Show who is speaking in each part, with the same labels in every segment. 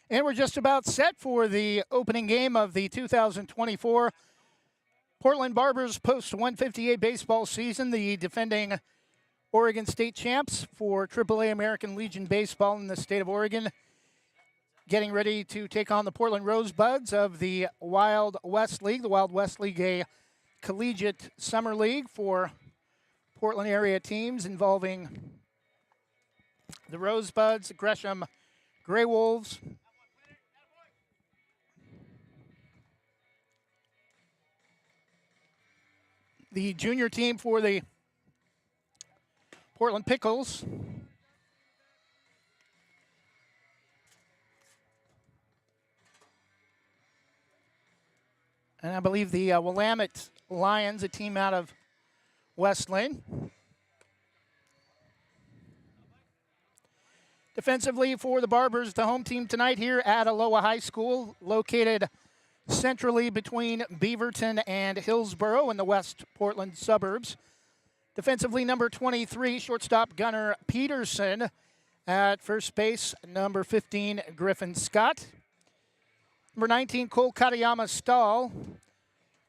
Speaker 1: And we're just about set for the opening game of the 2024 Portland Barbers post 158 baseball season. The defending Oregon State champs for AAA American Legion Baseball in the state of Oregon, getting ready to take on the Portland Rosebuds of the Wild West League. The Wild West League, a collegiate summer league for Portland area teams involving the Rosebuds, Gresham Grey Wolves, the junior team for the Portland Pickles, and I believe the Willamette Lions, a team out of West Lynn. Defensively for the Barbers, the home team tonight here at Aloha High School, located centrally between Beaverton and Hillsborough in the West Portland suburbs. Defensively, number 23, shortstop Gunnar Peterson. At first base, number 15, Griffin Scott. Number 19, Cole Katayama Stahl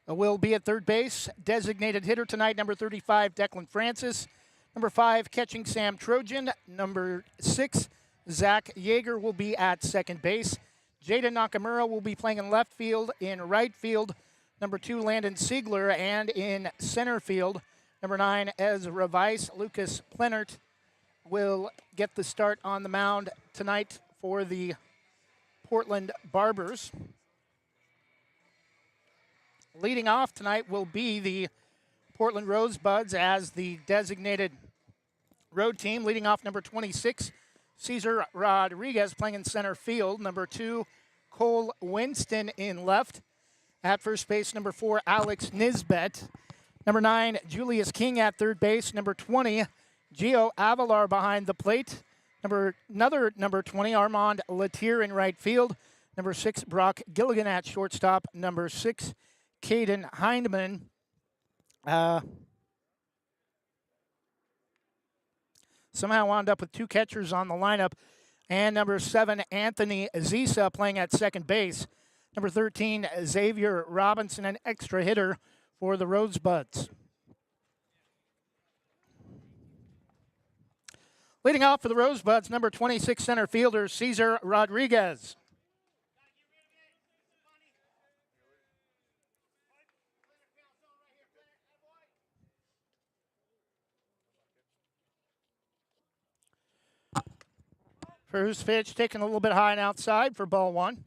Speaker 1: will be at third base. Designated hitter tonight, number 35, Declan Francis. Number 5, catching Sam Trojan. Number 6, Zach Yeager will be at second base. Jaden Nakamura will be playing in left field. In right field, number 2, Landon Siegler. And in center field, number 9, Ezra Weiss. Lucas Plenert will get the start on the mound tonight for the Portland Barbers. Leading off tonight will be the Portland Rosebuds as the designated road team. Leading off, number 26, Cesar Rodriguez playing in center field. Number 2, Cole Winston in left. At first base, number 4, Alex Nisbet. Number 9, Julius King at third base. Number 20, Gio Avalar behind the plate. Another number 20, Armand Latier in right field. Number 6, Brock Gilligan at shortstop. Number 6, Caden Hindman. Somehow wound up with 2 catchers on the lineup. And number 7, Anthony Zisa playing at second base. Number 13, Xavier Robinson, an extra hitter for the Rosebuds. Leading off for the Rosebuds, number 26 center fielder, Cesar Rodriguez. First pitch taken a little bit high and outside for ball 1.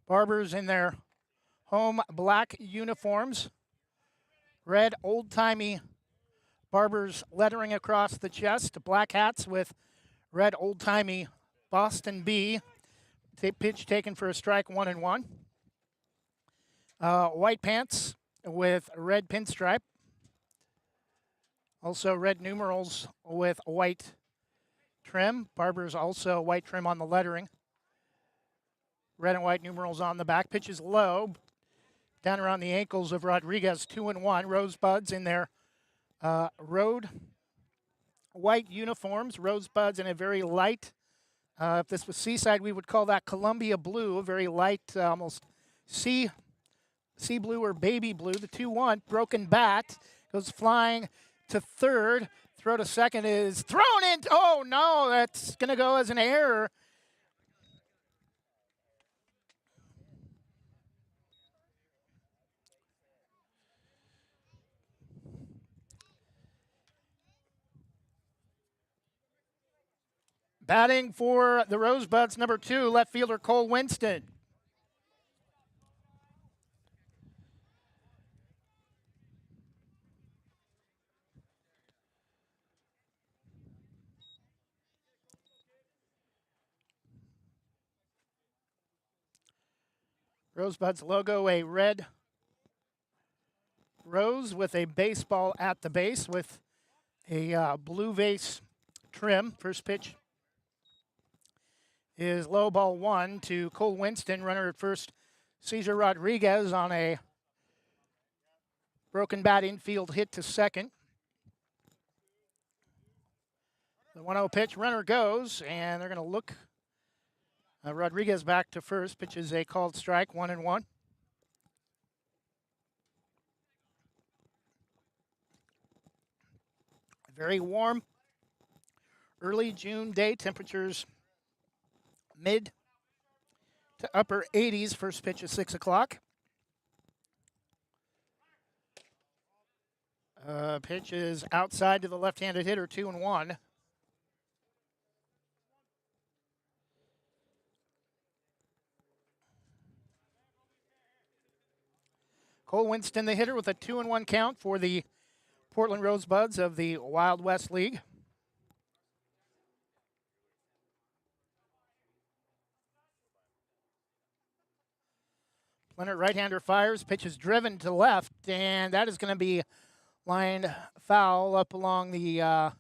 Speaker 1: Barbers in their home black uniforms. Red old-timey Barbers lettering across the chest. Black hats with red old-timey Boston B. Pitch taken for a strike, 1-1. White pants with red pinstripe. Also red numerals with white trim. Barbers also white trim on the lettering. Red and white numerals on the back. Pitch is low, down around the ankles of Rodriguez, 2-1. Rosebuds in their road white uniforms. Rosebuds in a very light, if this was Seaside, we would call that Columbia blue, a very light, almost sea blue or baby blue. The 2-1, broken bat, goes flying to third. Throw to second is thrown in. Oh, no, that's going to go as an error. Batting for the Rosebuds, number 2, left fielder Cole Winston. Rosebuds logo, a red rose with a baseball at the base with a blue vase trim. First pitch is low, ball 1 to Cole Winston. Runner at first, Cesar Rodriguez on a broken bat infield hit to second. The 1-0 pitch, runner goes, and they're going to look Rodriguez back to first. Pitches a called strike, 1-1. Very warm early June day. Temperatures mid to upper 80s. First pitch is 6 o'clock. Pitch is outside to the left-handed hitter, 2-1. Cole Winston, the hitter, with a 2-1 count for the Portland Rosebuds of the Wild West League. Leonard, right-hander, fires. Pitch is driven to left, and that is going to be lined foul up along the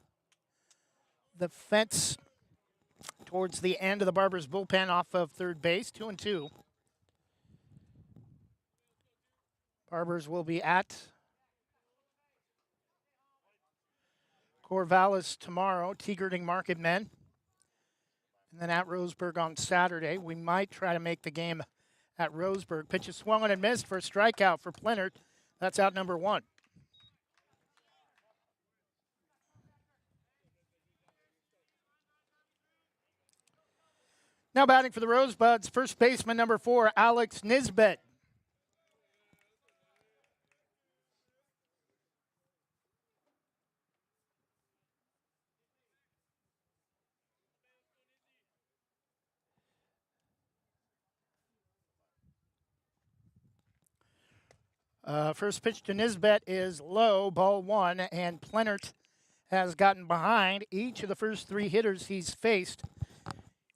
Speaker 1: fence towards the end of the Barbers bullpen off of third base. 2-2. Barbers will be at Corvallis tomorrow, GERDING MARKETMEN, and then at Roseburg on Saturday. We might try to make the game at Roseburg. Pitch is swung on and missed for a strikeout for Plenert. That's out number 1. Now batting for the Rosebuds, first baseman number 4, Alex Nisbet. First pitch to Nisbet is low, ball 1, and Plenert has gotten behind each of the first 3 hitters he's faced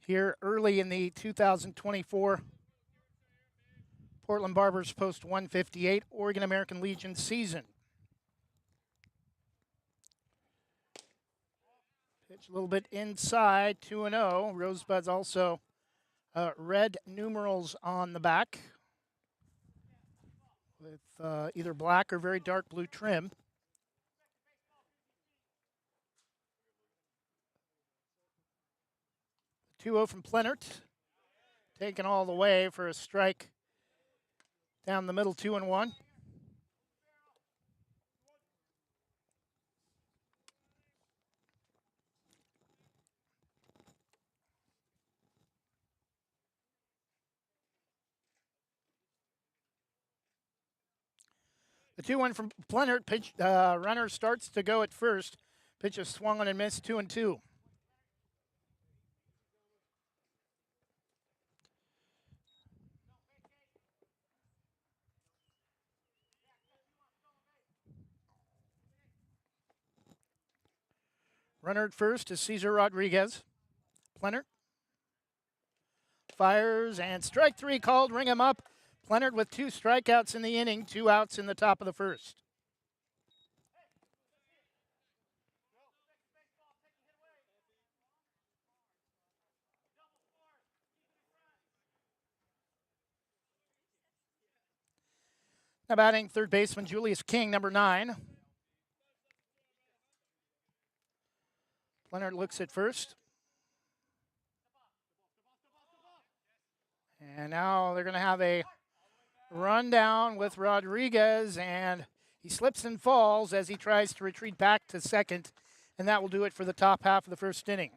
Speaker 1: here early in the 2024 Portland Barbers post 158 Oregon American Legion season. Pitch a little bit inside, 2-0. Rosebuds also red numerals on the back with either black or very dark blue trim. The 2-0 from Plenert, taken all the way for a strike down the middle, 2-1. The 2-1 from Plenert. Pitch, runner starts to go at first. Pitch is swung on and missed, 2-2. Runner at first is Cesar Rodriguez. Plenert fires, and strike 3 called. Ring him up. Plenert with 2 strikeouts in the inning, 2 outs in the top of the first. Now batting third baseman Julius King, number 9. Plenert looks at first. And now they're going to have a rundown with Rodriguez, and he slips and falls as he tries to retreat back to second, and that will do it for the top half of the first inning.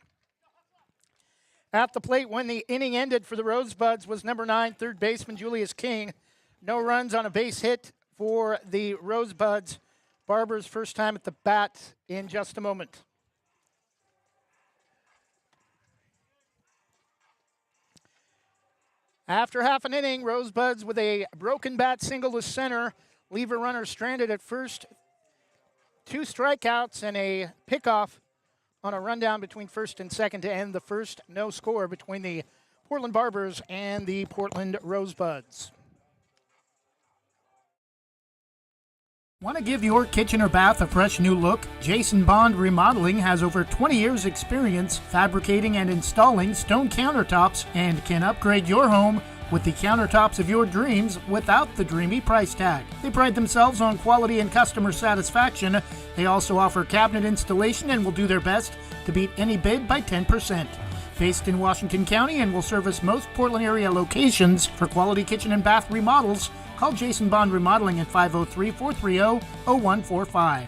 Speaker 1: At the plate when the inning ended for the Rosebuds was number 9, third baseman Julius King. No runs on a base hit for the Rosebuds. Barbers' first time at the bat in just a moment. After half an inning, Rosebuds with a broken bat single to center, leave a runner stranded at first. 2 strikeouts and a pickoff on a rundown between first and second to end the first. No score between the Portland Barbers and the Portland Rosebuds. Want to give your kitchen or bath a fresh new look? Jason Bond Remodeling has over 20 years experience fabricating and installing stone countertops and can upgrade your home with the countertops of your dreams without the dreamy price tag. They pride themselves on quality and customer satisfaction. They also offer cabinet installation and will do their best to beat any bid by 10%. Based in Washington County and will service most Portland area locations. For quality kitchen and bath remodels, call Jason Bond Remodeling at 503-430-0145.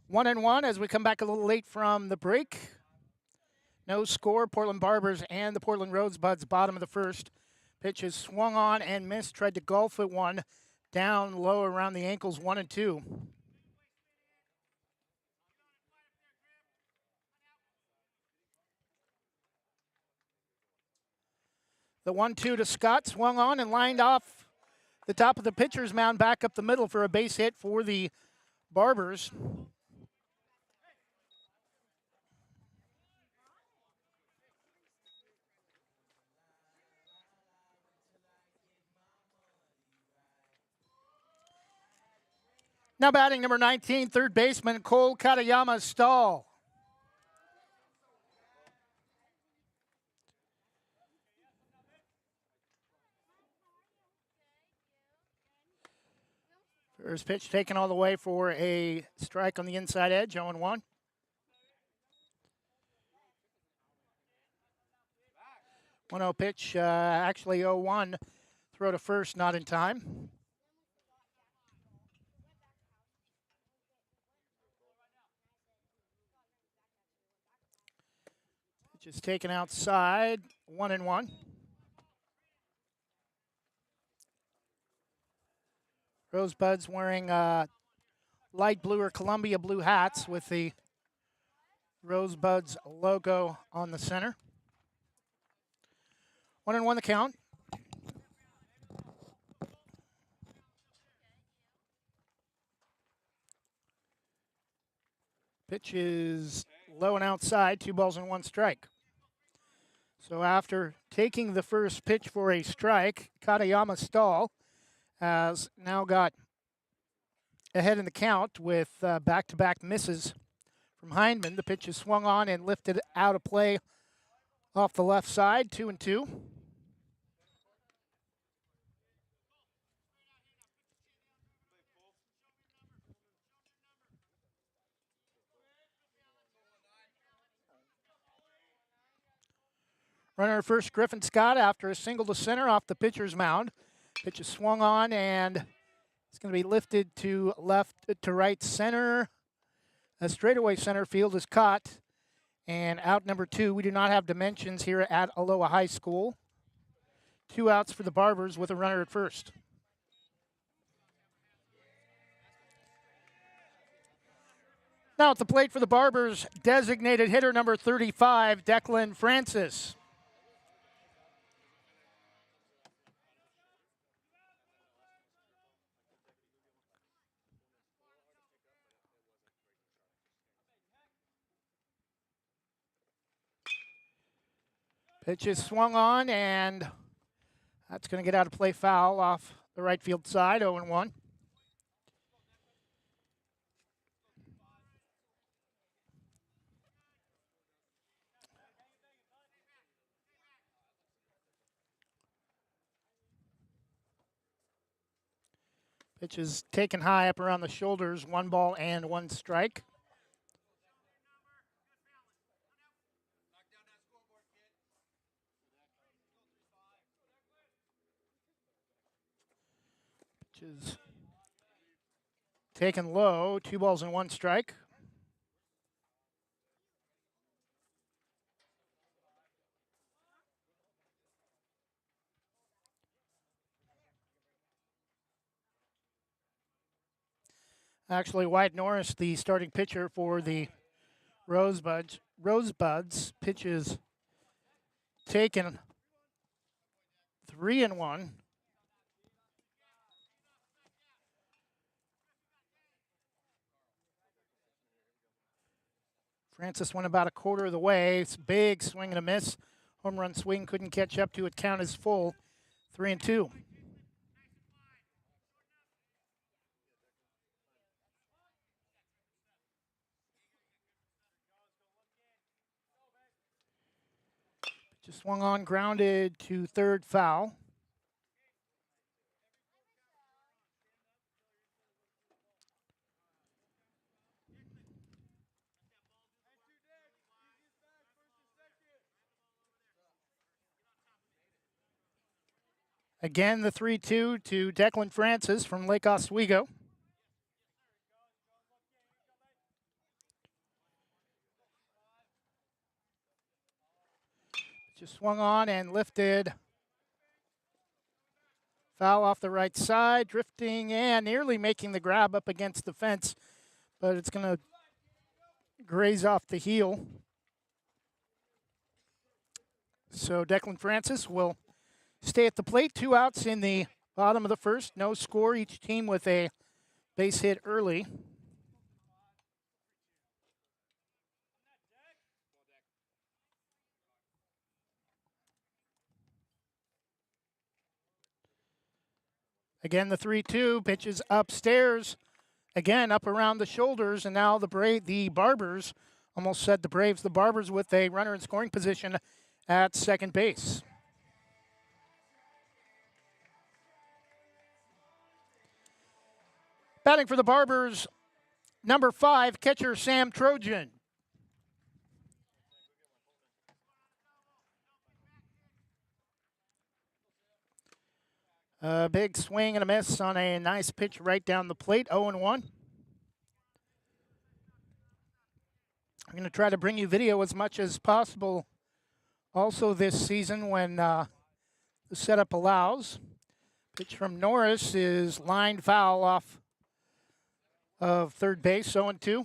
Speaker 1: One and one as we come back a little late from the break. No score. Portland Barbers and the Portland Rosebuds, bottom of the first. Pitch is swung on and missed. Tried to golf it one. Down low around the ankles, 1-2. The 1-2 to Scott, swung on and lined off the top of the pitcher's mound back up the middle for a base hit for the Barbers. Now batting number 19, third baseman Cole Katayama Stahl. First pitch taken all the way for a strike on the inside edge, 0-1. One-zero pitch, actually 0-1. Throw to first, not in time. Pitch is taken outside, 1-1. Rosebuds wearing light blue or Columbia blue hats with the Rosebuds logo on the center. 1-1 the count. Pitch is low and outside, 2 balls and 1 strike. So after taking the first pitch for a strike, Katayama Stahl has now got ahead in the count with back-to-back misses from Hindman. The pitch is swung on and lifted out of play off the left side, 2-2. Runner first, Griffin Scott, after a single to center off the pitcher's mound. Pitch is swung on and it's going to be lifted to left to right center. A straightaway center field is caught. And out number 2, we do not have dimensions here at Aloha High School. 2 outs for the Barbers with a runner at first. Now at the plate for the Barbers, designated hitter number 35, Declan Francis. Pitch is swung on, and that's going to get out of play, foul off the right field side, 0-1. Pitch is taken high up around the shoulders, 1 ball and 1 strike. Pitch is taken low, 2 balls and 1 strike. Actually, Wyatt Norris, the starting pitcher for the Rosebuds. Pitch is taken 3-1. Francis went about a quarter of the way. It's big swing and a miss. Home run swing, couldn't catch up to it. Count is full, 3-2. Just swung on, grounded to third, foul. Again, the 3-2 to Declan Francis from Lake Oswego. Just swung on and lifted. Foul off the right side, drifting and nearly making the grab up against the fence, but it's going to graze off the heel. So Declan Francis will stay at the plate. 2 outs in the bottom of the first. No score. Each team with a base hit early. Again, the 3-2 pitches upstairs. Again, up around the shoulders, and now the Barbers, almost said the Braves, the Barbers with a runner in scoring position at second base. Batting for the Barbers, number 5, catcher Sam Trojan. A big swing and a miss on a nice pitch right down the plate, 0-1. I'm going to try to bring you video as much as possible also this season when the setup allows. Pitch from Norris is lined foul off of third base, 0-2.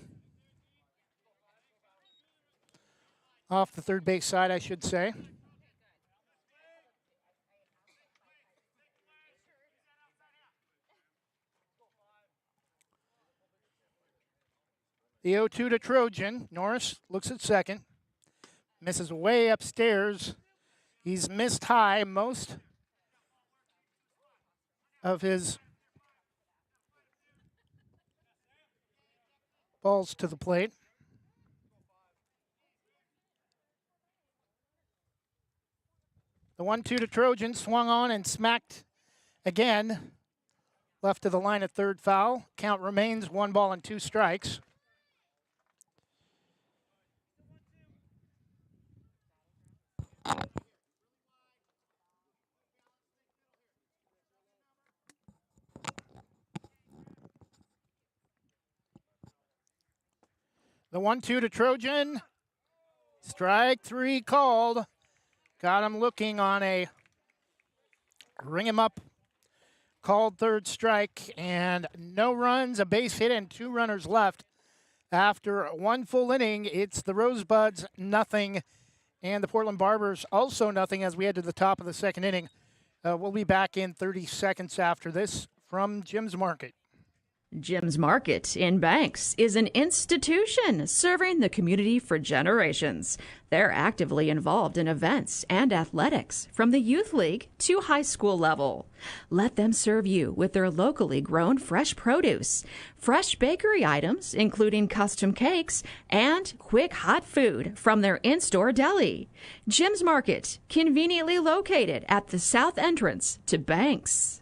Speaker 1: Off the third base side, I should say. The 0-2 to Trojan. Norris looks at second. Misses way upstairs. He's missed high most of his balls to the plate. The 1-2 to Trojan, swung on and smacked again. Left to the line at third, foul. Count remains 1 ball and 2 strikes. The 1-2 to Trojan. Strike 3 called. Got him looking on a ring him up. Called third strike, and no runs, a base hit, and 2 runners left After one full inning, it's the Rosebuds nothing, and the Portland Barbers also nothing as we head to the top of the second inning. We'll be back in 30 seconds after this from Jim's Market.
Speaker 2: Jim's Market in Banks is an institution serving the community for generations. They're actively involved in events and athletics from the youth league to high school level. Let them serve you with their locally grown fresh produce, fresh bakery items, including custom cakes, and quick hot food from their in-store deli. Jim's Market, conveniently located at the south entrance to Banks.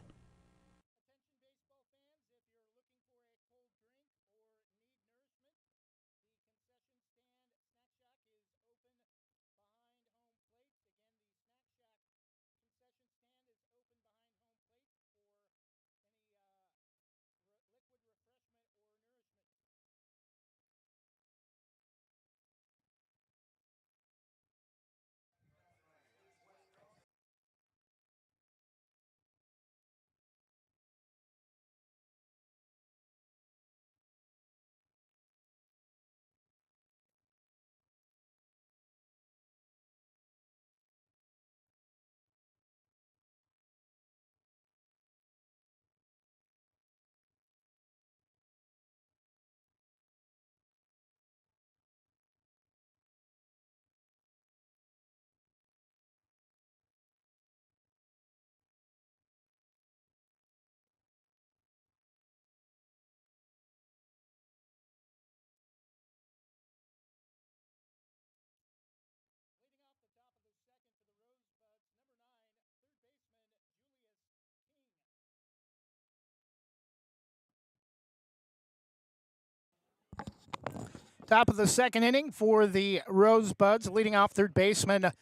Speaker 1: Top of the second inning for the Rosebuds, leading off third baseman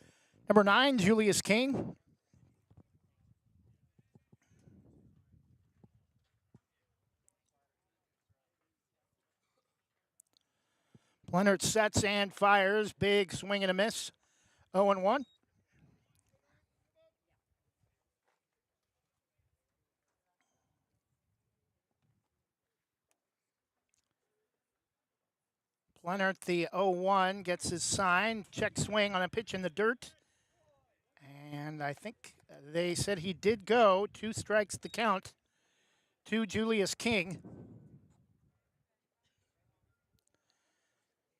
Speaker 1: number 9, Julius King. Leonard sets and fires. Big swing and a miss. 0-1. Leonard, the 0-1, gets his sign. Check swing on a pitch in the dirt. And I think they said he did go. 2 strikes the count to Julius King.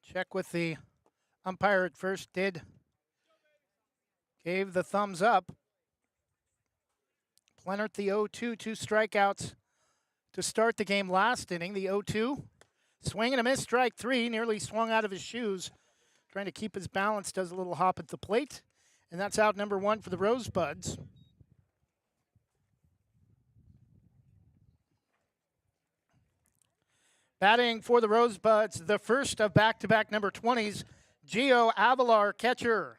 Speaker 1: Check with the umpire at first gave the thumbs up. Leonard, the 0-2, 2 strikeouts to start the game last inning. The 0-2. Swing and a miss, strike 3, nearly swung out of his shoes. Trying to keep his balance, does a little hop at the plate. And that's out number 1 for the Rosebuds. Batting for the Rosebuds, the first of back-to-back number 20s, Gio Avalar, catcher.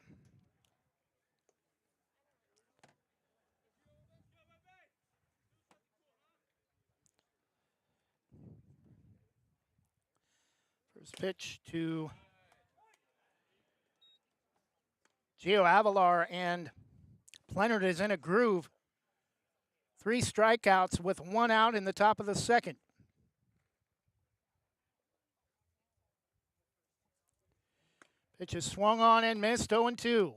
Speaker 1: First pitch to Gio Avalar, and Leonard is in a groove. 3 strikeouts with 1 out in the top of the second. Pitch is swung on and missed, 0-2.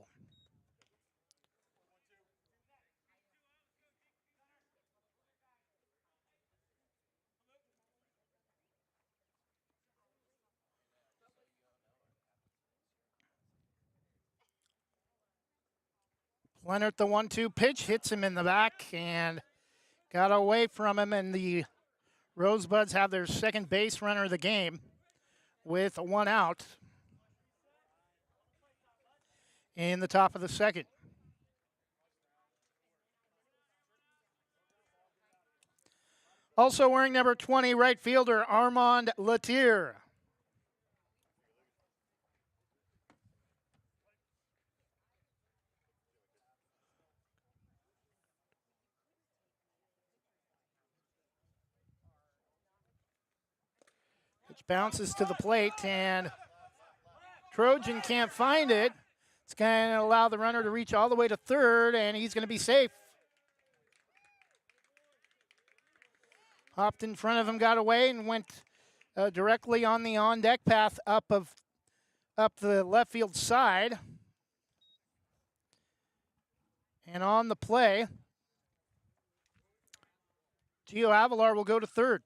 Speaker 1: Leonard, the 1-2 pitch, hits him in the back and got away from him, and the Rosebuds have their second base runner of the game with 1 out in the top of the second. Also wearing number 20, right fielder Armand Latier. Pitch bounces to the plate, and Trojan can't find it. It's going to allow the runner to reach all the way to third, and he's going to be safe. Hopped in front of him, got away, and went directly on the on-deck path up the left field side. And on the play, Gio Avalar will go to third.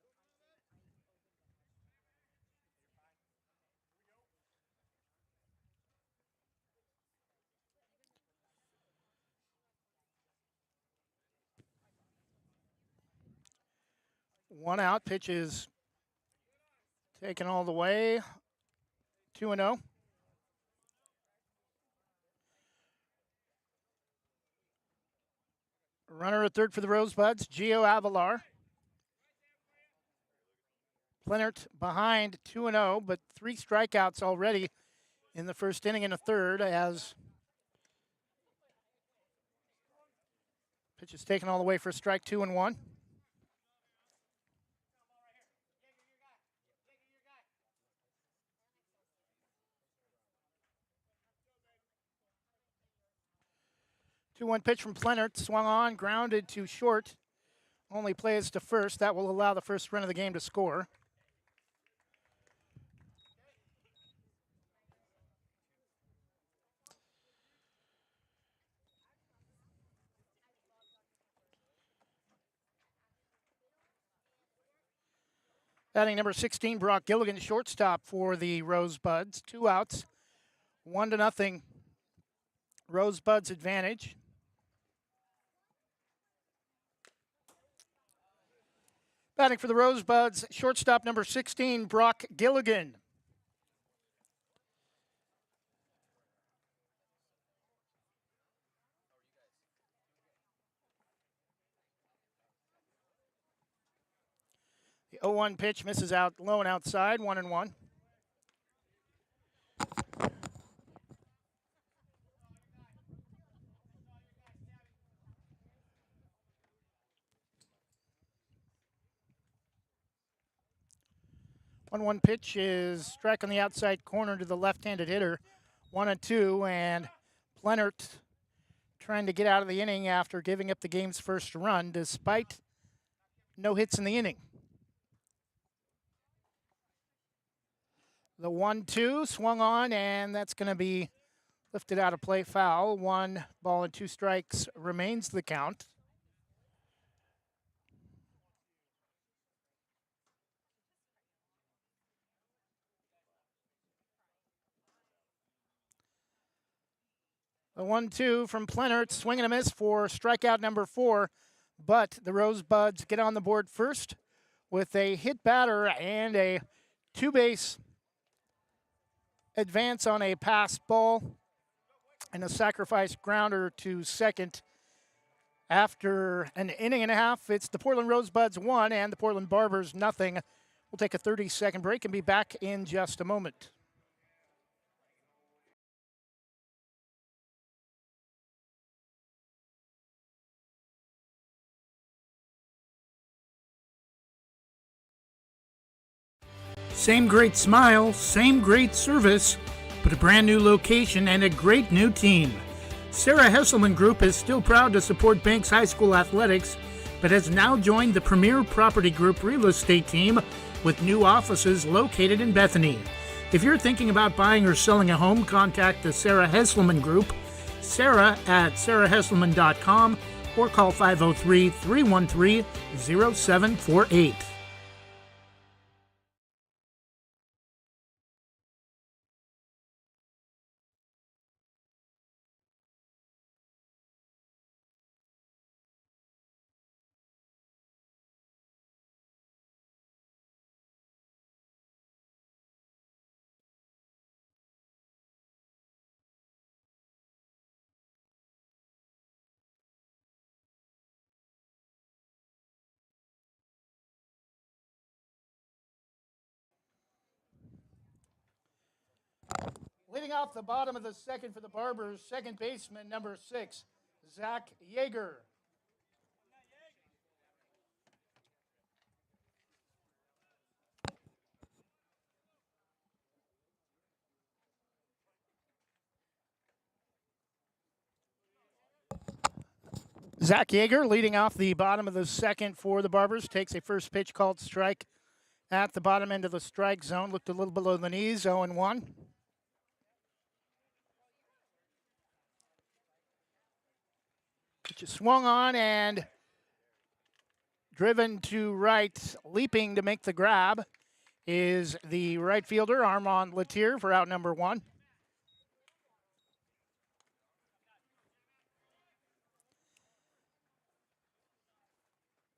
Speaker 1: One out. Pitch is taken all the way. 2-0. Runner at third for the Rosebuds, Gio Avalar. Plenert behind 2-0, but 3 strikeouts already in the first inning and a third as pitch is taken all the way for strike 2-1. Two-one pitch from Plenert, swung on, grounded to short. Only plays to first. That will allow the first run of the game to score. Batting number 16, Brock Gilligan, shortstop for the Rosebuds. 2 outs, 1-0. Rosebuds advantage. Batting for the Rosebuds, shortstop number 16, Brock Gilligan. The 0-1 pitch misses out low and outside, 1-1. One pitch is strike on the outside corner to the left-handed hitter, 1-2, and Plenert trying to get out of the inning after giving up the game's first run, despite no hits in the inning. The 1-2 swung on, and that's going to be lifted out of play, foul. 1 ball and 2 strikes remains the count. The 1-2 from Plenert, swing and a miss for strikeout number 4, but the Rosebuds get on the board first with a hit batter and a 2-base advance on a pass ball and a sacrifice grounder to second. After an inning and a half, it's the Portland Rosebuds 1 and the Portland Barbers 0. We'll take a 30-second break and be back in just a moment. Same great smile, same great service, but a brand new location and a great new team. Sarah Hesselman Group is still proud to support Banks High School athletics, but has now joined the Premier Property Group real estate team with new offices located in Bethany. If you're thinking about buying or selling a home, contact the Sarah Hesselman Group, Sarah at sarahhesselman.com, or call 503-313-0748. Leading off the bottom of the second for the Barbers, second baseman number 6, Zach Yeager. Zach Yeager leading off the bottom of the second for the Barbers, takes a first pitch called strike at the bottom end of the strike zone. Looked a little below the knees, 0-1. Just swung on and driven to right, leaping to make the grab is the right fielder, Armand Latier, for out number 1.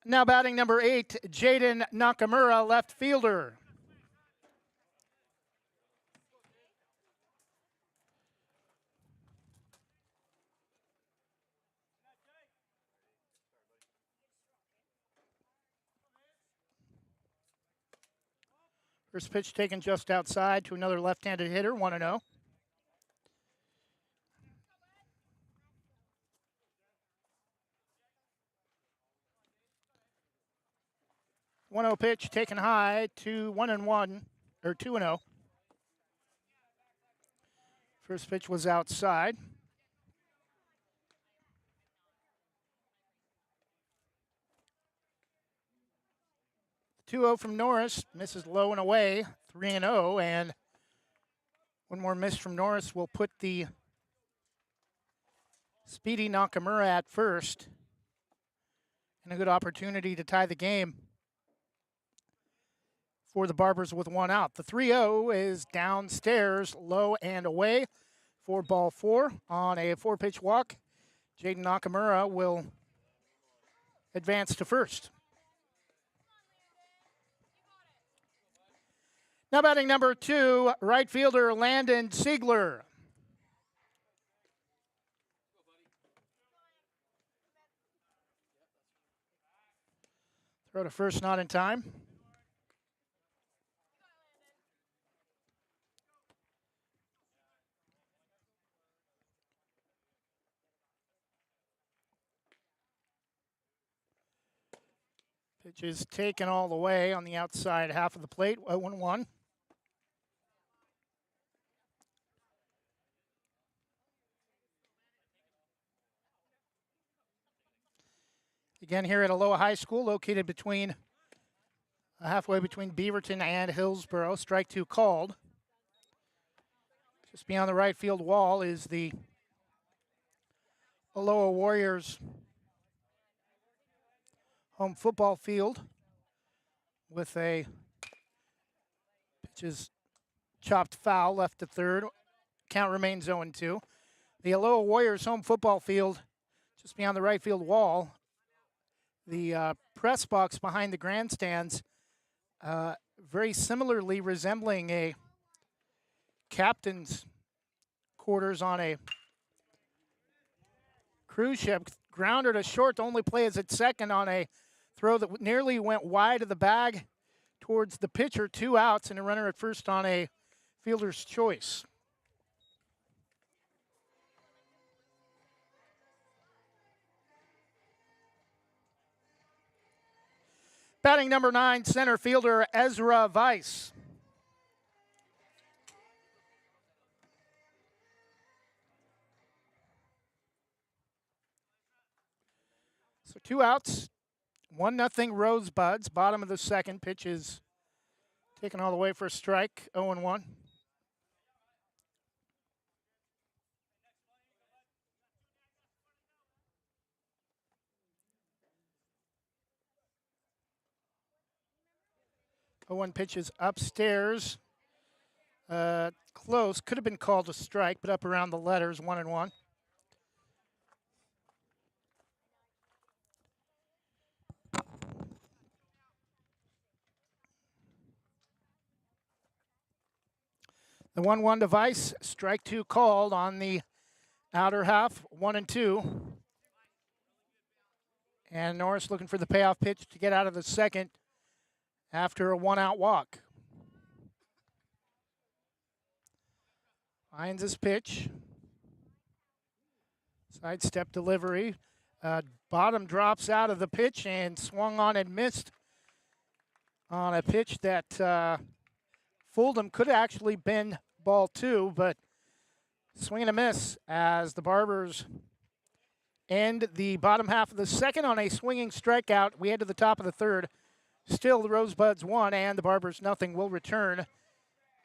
Speaker 1: Now batting number 8, Jaden Nakamura, left fielder. First pitch taken just outside to another left-handed hitter, 1-0. One-0 pitch taken high to 1-1 or 2-0. First pitch was outside. The 2-0 from Norris misses low and away, 3-0, and one more miss from Norris will put the speedy Nakamura at first, and a good opportunity to tie the game for the Barbers with 1 out. The 3-0 is downstairs, low and away for ball 4 on a 4-pitch walk. Jaden Nakamura will advance to first. Now batting number 2, right fielder Landon Siegler. Throw to first, not in time. Pitch is taken all the way on the outside half of the plate, 0-1. Again, here at Aloha High School, located between halfway between Beaverton and Hillsboro. Strike 2 called. Just beyond the right field wall is the Aloha Warriors home football field with a pitch is chopped foul, left to third. Count remains 0-2. The Aloha Warriors home football field just beyond the right field wall. The press box behind the grandstands, very similarly resembling a captain's quarters on a cruise ship. Grounder to short, the only play is at second on a throw that nearly went wide of the bag towards the pitcher. 2 outs and a runner at first on a fielder's choice. Batting number 9, center fielder Ezra Weiss. So 2 outs, 1-0 Rosebuds. Bottom of the second, pitch is taken all the way for a strike, 0-1. One pitches upstairs. Close. Could have been called a strike, but up around the letters, 1-1. The 1-1 device. Strike 2 called on the outer half, 1-2. And Norris looking for the payoff pitch to get out of the second after a 1-out walk. Finds his pitch. Sidestep delivery. Bottom drops out of the pitch and swung on and missed on a pitch that fooled him. Could have actually been ball 2, but swing and a miss as the Barbers end the bottom half of the second on a swinging strikeout. We head to the top of the third. Still, the Rosebuds 1 and the Barbers nothing. Will return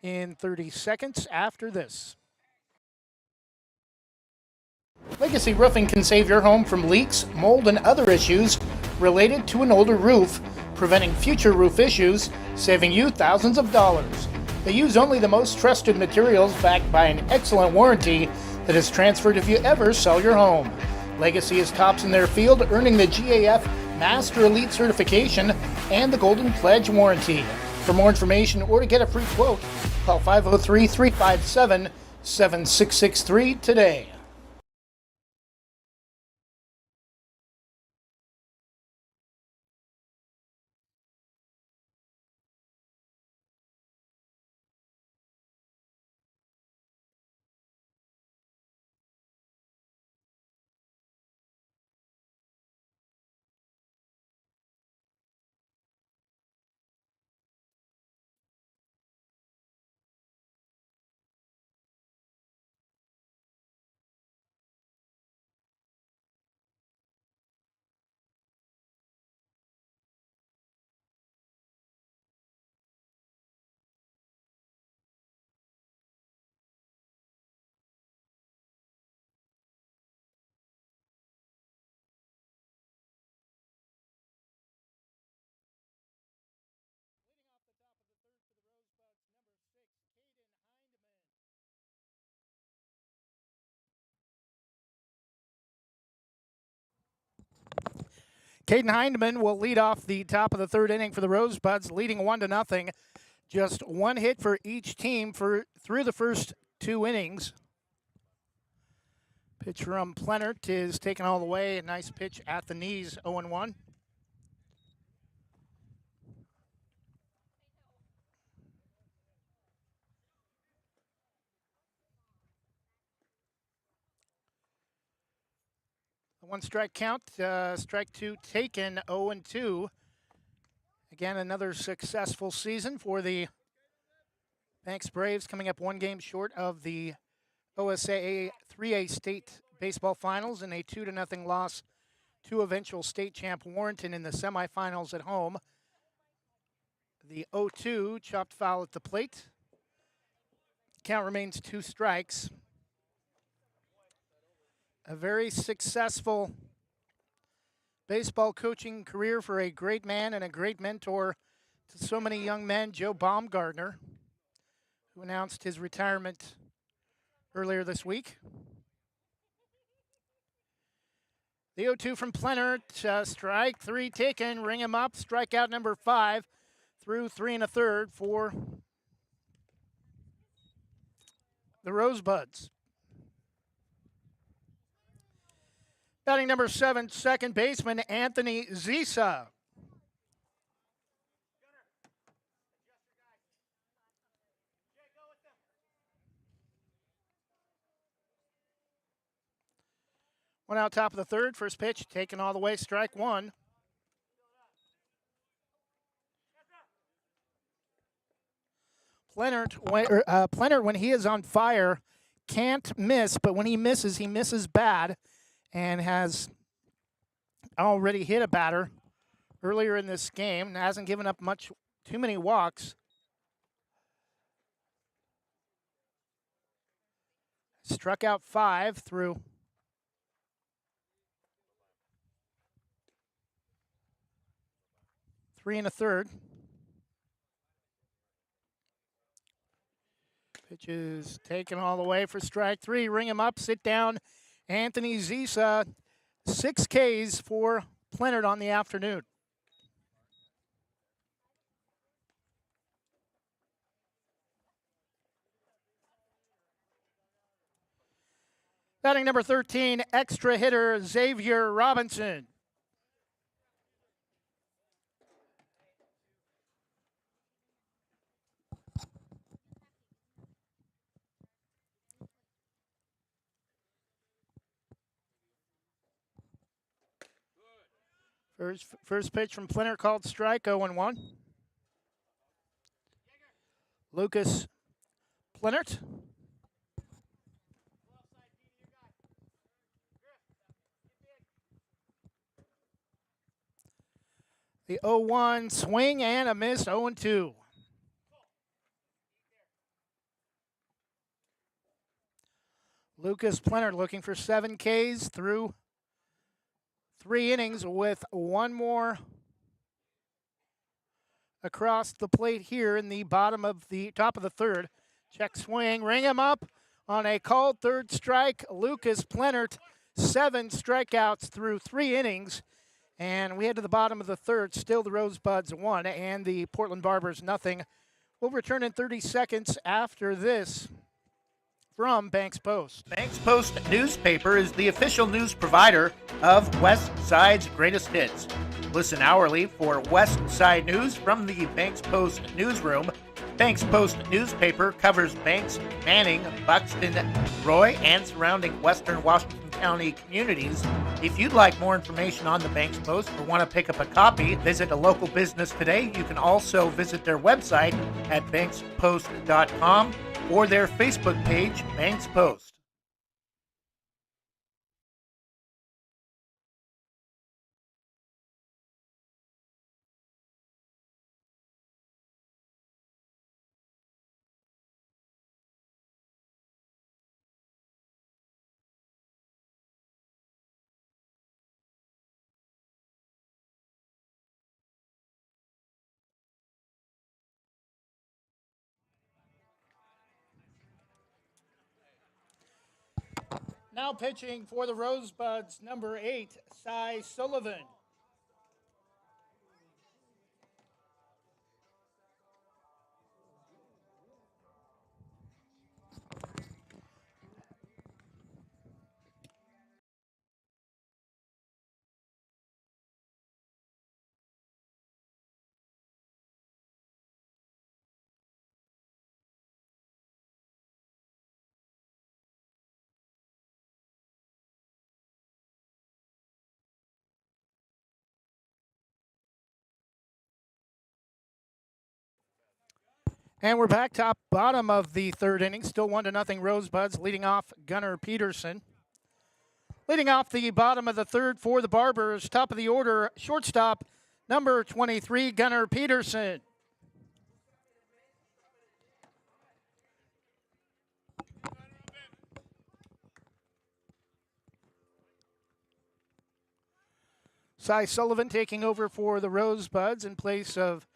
Speaker 1: in 30 seconds after this. Legacy Roofing can save your home from leaks, mold, and other issues related to an older roof, preventing future roof issues, saving you thousands of dollars. They use only the most trusted materials backed by an excellent warranty that is transferred if you ever sell your home. Legacy is tops in their field, earning the GAF Master Elite certification and the Golden Pledge warranty. For more information or to get a free quote, call 503-357-7663 today. Caden Hindeman will lead off the top of the third inning for the Rosebuds, leading 1-0. Just one hit for each team through the first two innings. Pitch from Plenert is taken all the way. A nice pitch at the knees, 0-1. One strike count, strike two taken, 0-2. Again, another successful season for the Banks Braves, coming up one game short of the OSAA 3A State Baseball Finals and a 2-0 loss to eventual state champ Warrenton in the semifinals at home. The 0-2 chopped foul at the plate. Count remains 2 strikes. A very successful baseball coaching career for a great man and a great mentor to so many young men, Joe Baumgartner, who announced his retirement earlier this week. The 0-2 from Plenert, strike 3 taken, ring him up, strikeout number 5 through 3 1/3 for the Rosebuds. Batting number 7, second baseman Anthony Zisa. One out top of the third, first pitch taken all the way, strike 1. Plenert, when he is on fire, can't miss, but when he misses bad, and has already hit a batter earlier in this game and hasn't given up too many walks. Struck out 5 through 3 1/3. Pitch is taken all the way for strike 3. Ring him up, sit down. Anthony Zisa, 6 Ks for Plenert on the afternoon. Batting number 13, extra hitter Xavier Robinson. First pitch from Plenert called strike, 0-1. Lucas Plenert. The 0-1 swing and a miss, 0-2. Lucas Plenner looking for 7 Ks through 3 innings with one more across the plate here in the top of the third. Check swing, ring him up on a called third strike. Lucas Plenert, 7 strikeouts through 3 innings. And we head to the bottom of the third. Still the Rosebuds 1 and the Portland Barbers nothing. We'll return in 30 seconds after this from Banks Post.
Speaker 3: Banks Post newspaper is the official news provider of West Side's greatest hits. Listen hourly for West Side news from the Banks Post newsroom. Banks Post newspaper covers Banks, Manning, Buxton, Roy, and surrounding western Washington County communities. If you'd like more information on the Banks Post or want to pick up a copy, visit a local business today. You can also visit their website at bankspost.com or their Facebook page, Banks Post.
Speaker 1: Now pitching for the Rosebuds, number 8, Cy Sullivan. And we're back top bottom of the third inning. Still 1-0 Rosebuds, leading off Gunnar Peterson. Leading off the bottom of the third for the Barbers, top of the order, shortstop, number 23, Gunnar Peterson. Cy Sullivan taking over for the Rosebuds in place of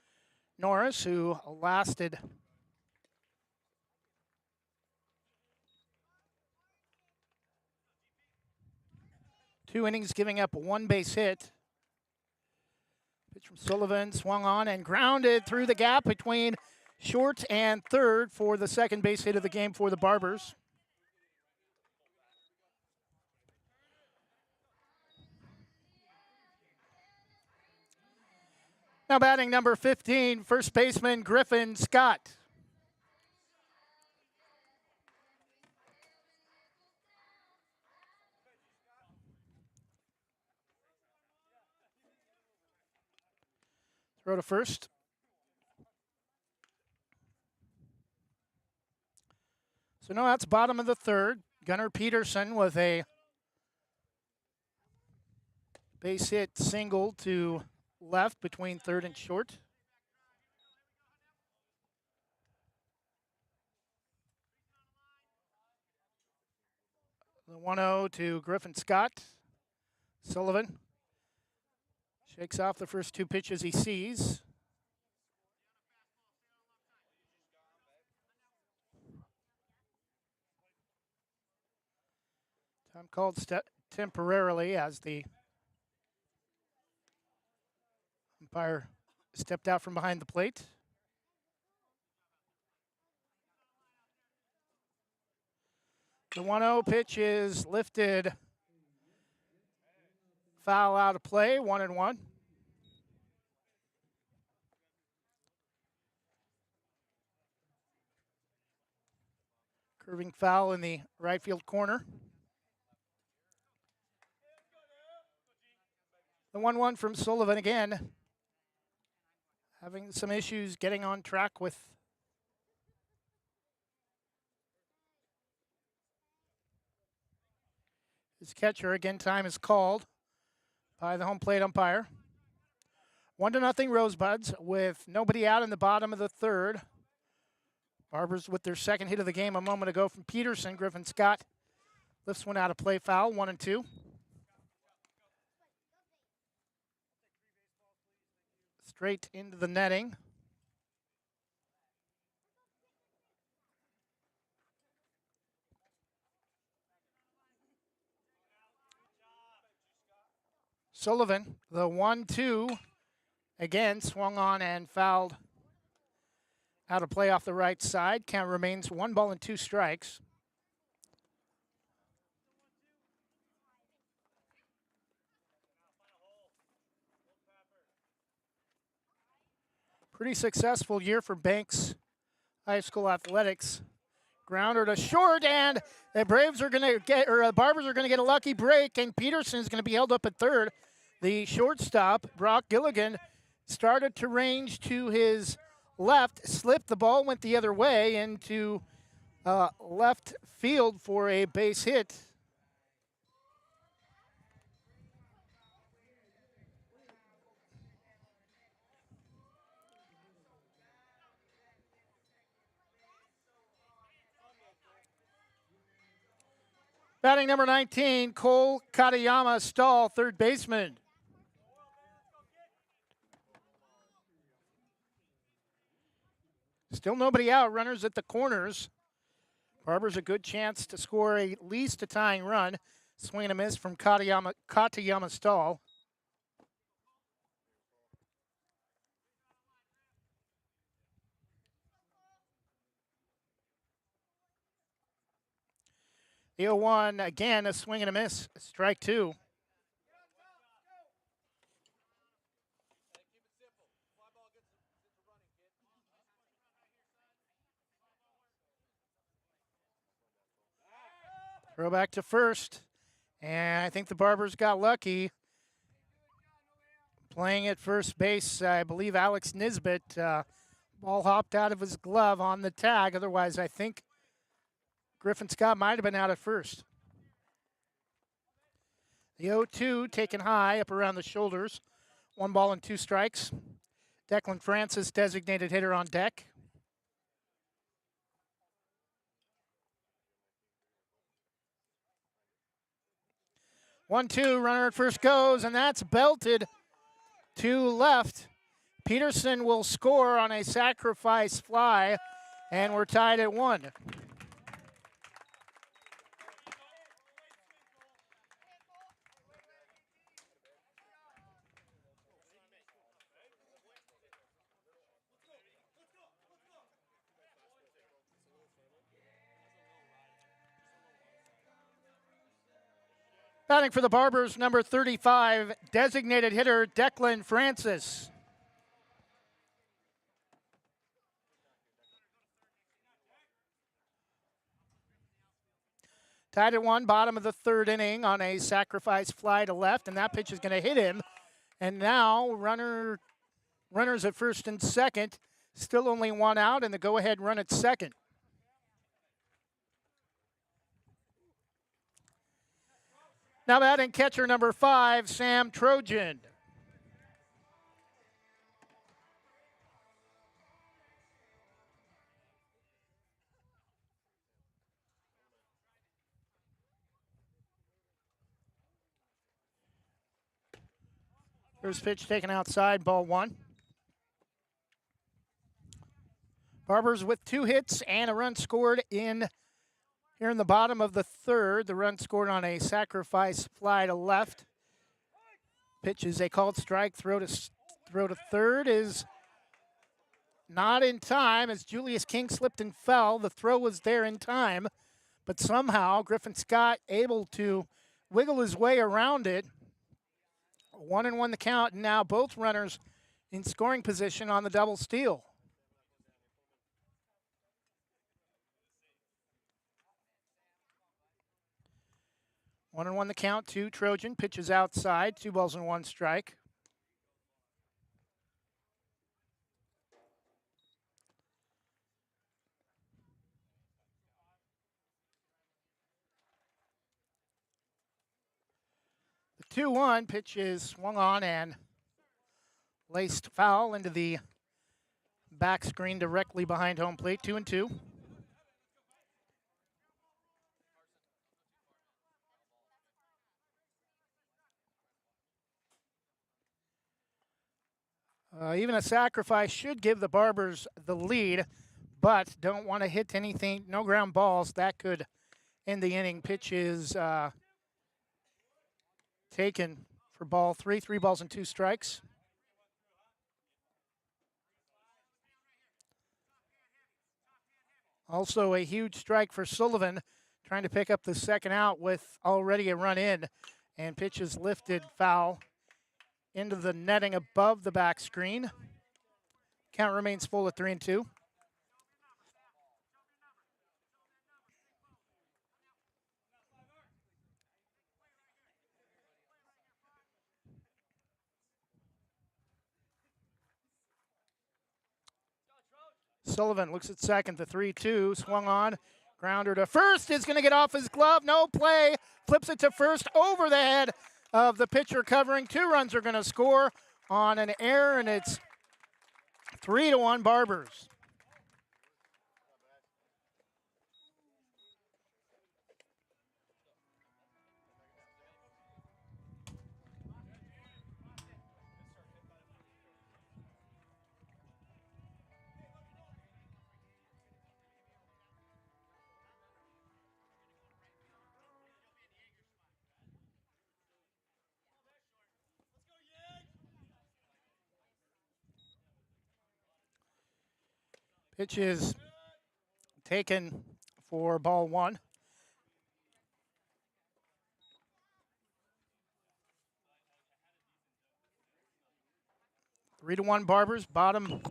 Speaker 1: Norris, who lasted 2 innings, giving up 1 base hit. Pitch from Sullivan, swung on and grounded through the gap between short and third for the second base hit of the game for the Barbers. Now batting number 15, first baseman Griffin Scott. Throw to first. So now that's bottom of the third. Gunnar Peterson with a base hit single to left between third and short. The 1-0 to Griffin Scott. Sullivan shakes off the first 2 pitches he sees. Time called temporarily as the umpire stepped out from behind the plate. The 1-0 pitch is lifted. Foul out of play, 1-1. Curving foul in the right field corner. The 1-1 from Sullivan again. Having some issues getting on track with his catcher. Again, time is called by the home plate umpire. 1-0 Rosebuds with nobody out in the bottom of the third. Barbers with their second hit of the game a moment ago from Peterson. Griffin Scott lifts one out of play, foul, 1-2. Straight into the netting. Sullivan, the 1-2, again swung on and fouled out of play off the right side. Count remains 1 ball and 2 strikes. Pretty successful year for Banks High School athletics. Grounder to short, and the Braves are going to get, or the Barbers are going to get a lucky break, and Peterson is going to be held up at third. The shortstop, Brock Gilligan, started to range to his left, slipped the ball, went the other way into left field for a base hit. Batting number 19, Cole Katayama Stahl, third baseman. Still nobody out, runners at the corners. Barbers a good chance to score at least a tying run. Swing and a miss from Katayama Stahl. The 0-1, again, a swing and a miss, strike two. Throw back to first, and I think the Barbers got lucky. Playing at first base, I believe Alex Nisbet, ball hopped out of his glove on the tag. Otherwise, I think Griffin Scott might have been out at first. The 0-2 taken high up around the shoulders. 1 ball and 2 strikes. Declan Francis, designated hitter, on deck. One-two, runner at first goes, and that's belted to left. Peterson will score on a sacrifice fly, and we're tied at 1. Batting for the Barbers, number 35, designated hitter Declan Francis. Tied at 1, bottom of the third inning on a sacrifice fly to left, and that pitch is going to hit him. And now runners at first and second, still only 1 out, and the go-ahead run at second. Now batting catcher number 5, Sam Trojan. First pitch taken outside, ball 1. Barbers with 2 hits and a run scored here in the bottom of the third. The run scored on a sacrifice fly to left. Pitch is a called strike. Throw to third is not in time as Julius King slipped and fell. The throw was there in time, but somehow Griffin Scott able to wiggle his way around it. 1-1 the count, and now both runners in scoring position on the double steal. One and 1 the count to Trojan. Pitches outside. 2 balls and 1 strike. The 2-1 pitch is swung on and Laced foul into the back screen directly behind home plate, 2-2. Even a sacrifice should give the Barbers the lead, but don't want to hit anything, no ground balls. That could end the inning. Pitch is taken for ball 3, 3 balls and 2 strikes. Also a huge strike for Sullivan, trying to pick up the second out with already a run in, and pitch is lifted foul into the netting above the back screen. Count remains full at 3-2. Sullivan looks at second, the 3-2, swung on, grounder to first, is going to get off his glove, no play, flips it to first over the head of the pitcher covering. 2 runs are going to score on an error, and it's 3-1 Barbers. Pitch is taken for ball 1. Three to one Barbers, bottom.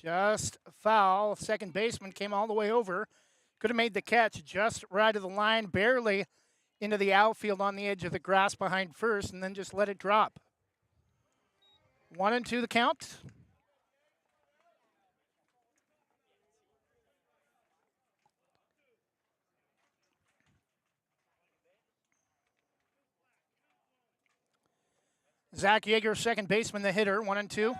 Speaker 1: Just foul. Second baseman came all the way over. Could have made the catch just right of the line, barely into the outfield on the edge of the grass behind first, and then just let it drop. 1-2 the count. Zach Yeager, second baseman, the hitter, 1-2.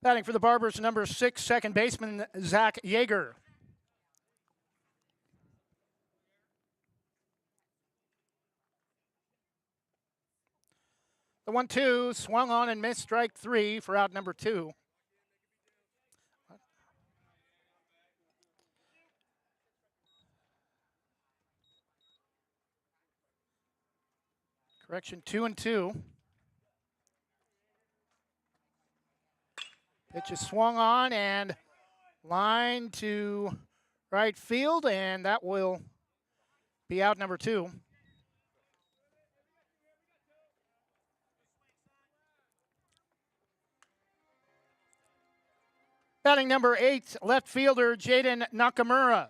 Speaker 1: Batting for the Barbers, number 6, second baseman, Zach Yeager. The 1-2 swung on and missed, strike 3 for out number 2. Correction, 2-2. Pitch is swung on and line to right field, and that will be out number 2. Batting number 8, left fielder Jaden Nakamura.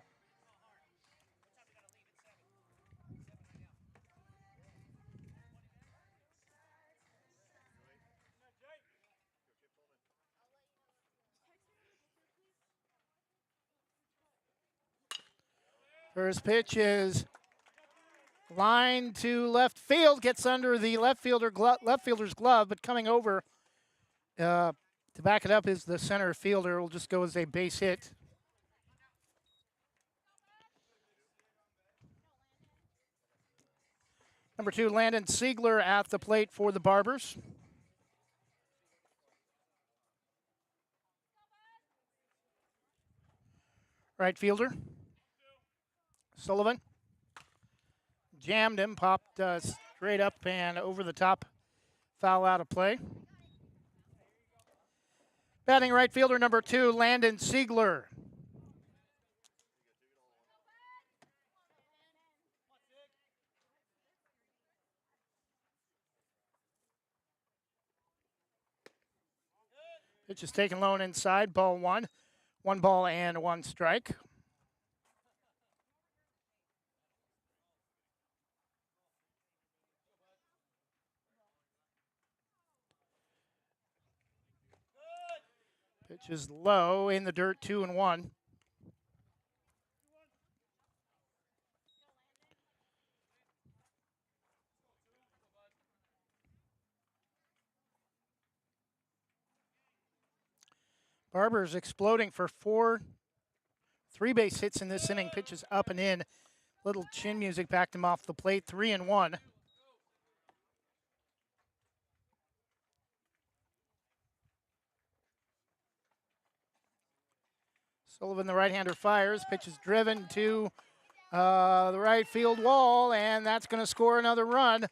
Speaker 1: First pitch is line to left field, gets under the left fielder's glove, but coming over to back it up is the center fielder. Will just go as a base hit. Number 2, Landon Siegler at the plate for the Barbers. Right fielder, Sullivan. Jammed him, popped straight up and over the top, foul out of play. Batting right fielder number 2, Landon Siegler. Pitch is taken low and inside, ball 1. 1 ball and 1 strike. Pitch is low in the dirt, 2-1. Barbers exploding for 4 3-base hits in this inning. Pitches up and in. Little chin music backed him off the plate. 3-1. Sullivan, the right-hander, fires. Pitch is driven to the right field wall, and that's going to score another run.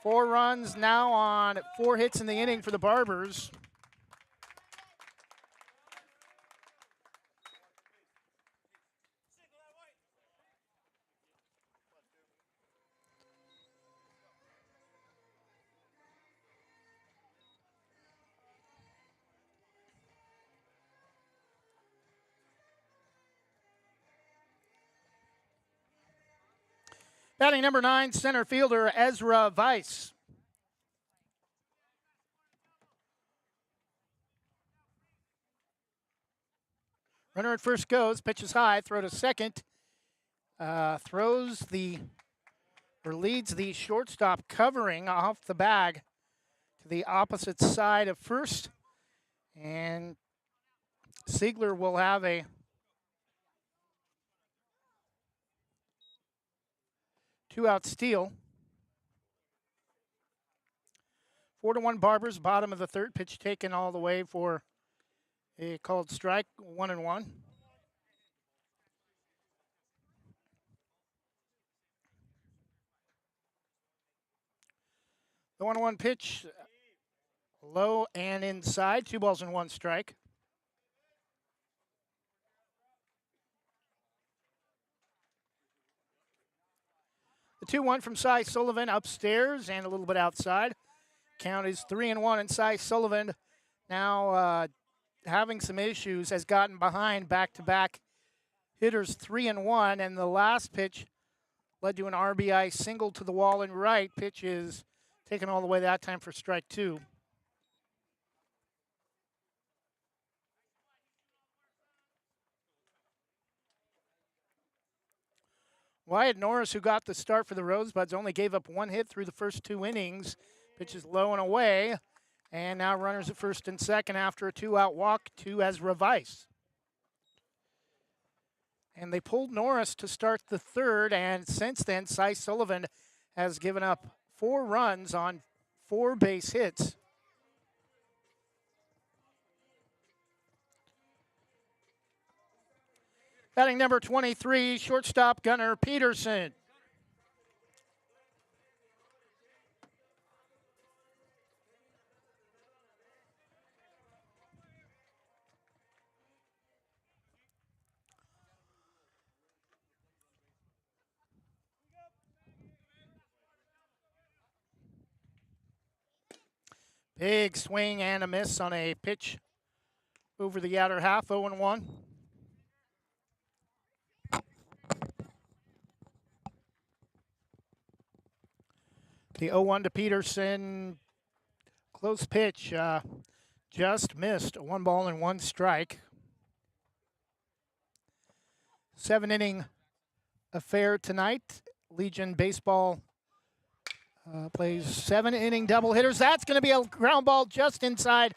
Speaker 1: 4 runs now on 4 hits in the inning for the Barbers. Batting number 9, center fielder Ezra Weiss. Runner at first goes, pitches high, throw to second. Leads the shortstop covering off the bag to the opposite side of first. And Siegler will have a 2-out steal. 4-1 Barbers, bottom of the third. Pitch taken all the way for a called strike, 1-1. The 1-1 pitch, low and inside, 2 balls and 1 strike. The 2-1 from Cy Sullivan upstairs and a little bit outside. Count is 3-1, and Cy Sullivan now having some issues, has gotten behind back-to-back hitters 3-1, and the last pitch led to an RBI single to the wall and right. Pitch is taken all the way that time for strike 2. Wyatt Norris, who got the start for the Rosebuds, only gave up 1 hit through the first 2 innings. Pitch is low and away. And now runners at first and second after a 2-out walk to Ezra Weiss. And they pulled Norris to start the third, and since then, Cy Sullivan has given up 4 runs on 4 base hits. Batting number 23, shortstop Gunnar Peterson. Big swing and a miss on a pitch over the outer half, 0-1. The 0-1 to Peterson, close pitch, just missed, 1 ball and 1 strike. 7-inning affair tonight. Legion Baseball plays 7-inning double hitters. That's going to be a ground ball just inside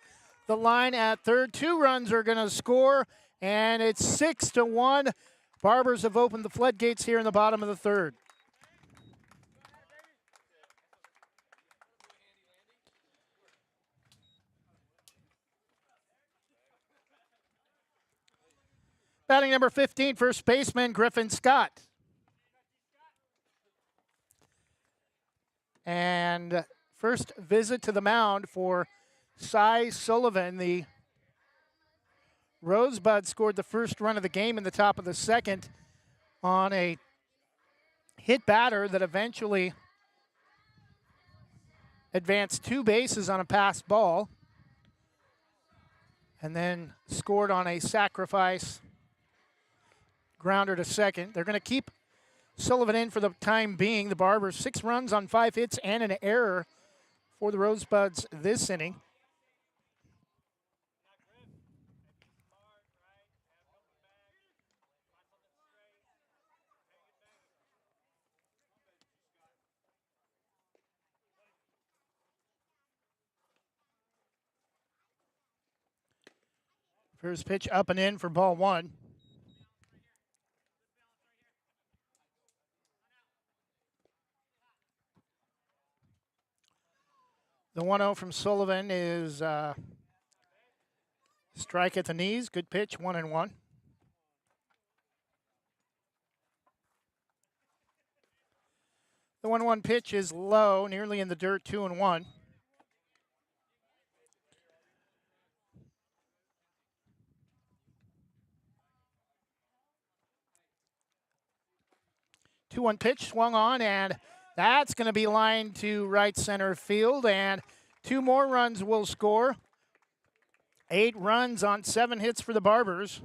Speaker 1: the line at third. 2 runs are going to score, and it's 6-1. Barbers have opened the floodgates here in the bottom of the third. Batting number 15, first baseman Griffin Scott. And first visit to the mound for Cy Sullivan. The Rosebud scored the first run of the game in the top of the second on a hit batter that eventually advanced 2 bases on a passed ball and then scored on a sacrifice grounder to second. They're going to keep Sullivan in for the time being. The Barbers 6 runs on 5 hits and an error for the Rosebuds this inning. First pitch up and in for ball one. The 1-0 from Sullivan is strike at the knees. Good pitch, 1-1. The 1-1 pitch is low, nearly in the dirt, 2-1. Two-one pitch swung on, and that's going to be lined to right center field, and 2 more runs will score. 8 runs on 7 hits for the Barbers.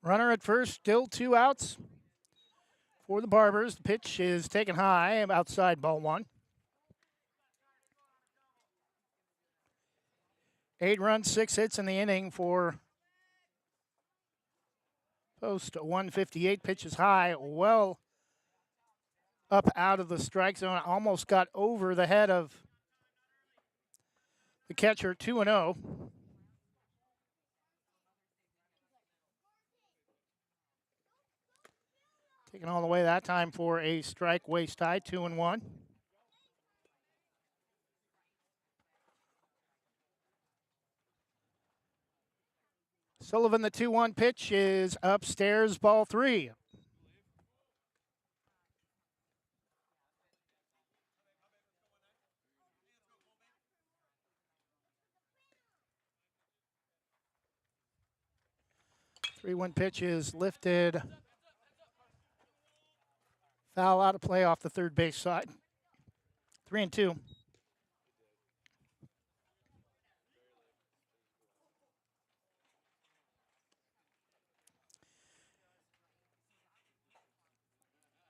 Speaker 1: Runner at first, still 2 outs for the Barbers. The pitch is taken high, outside ball 1. 8 runs, 6 hits in the inning for Post. 158 pitches high, well up out of the strike zone. Almost got over the head of the catcher. 2-0. Taken all the way that time for a strike, waist high, 2-1. Sullivan, the 2-1 pitch is upstairs, ball 3. Three-one pitch is lifted. Foul out of play off the third base side. 3-2.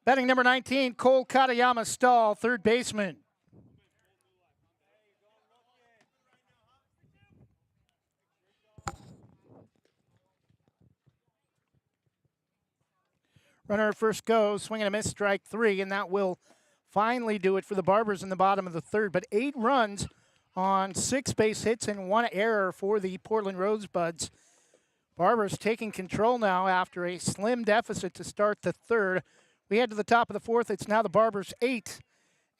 Speaker 1: Betting number 19, Cole Katayama Stahl, third baseman. Runner at first goes, swing and a miss, strike 3, and that will finally do it for the Barbers in the bottom of the third. But 8 runs on 6 base hits and 1 error for the Portland Rosebuds. Barbers taking control now after a slim deficit to start the third. We head to the top of the fourth. It's now the Barbers 8